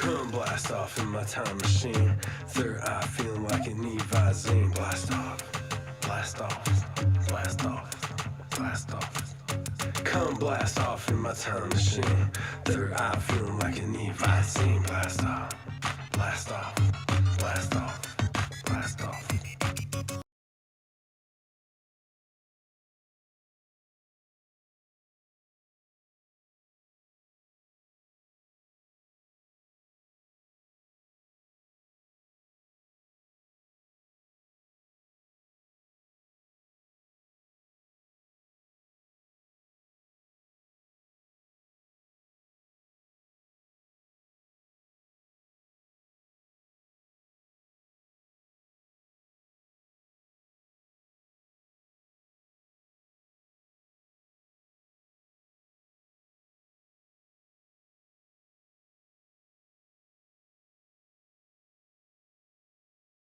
Come blast off in my time machine. Third eye feeling like an Visine. Blast off, blast off, blast off, blast off. Come blast off in my time machine. Third eye feeling like an Visine. Blast off, blast off.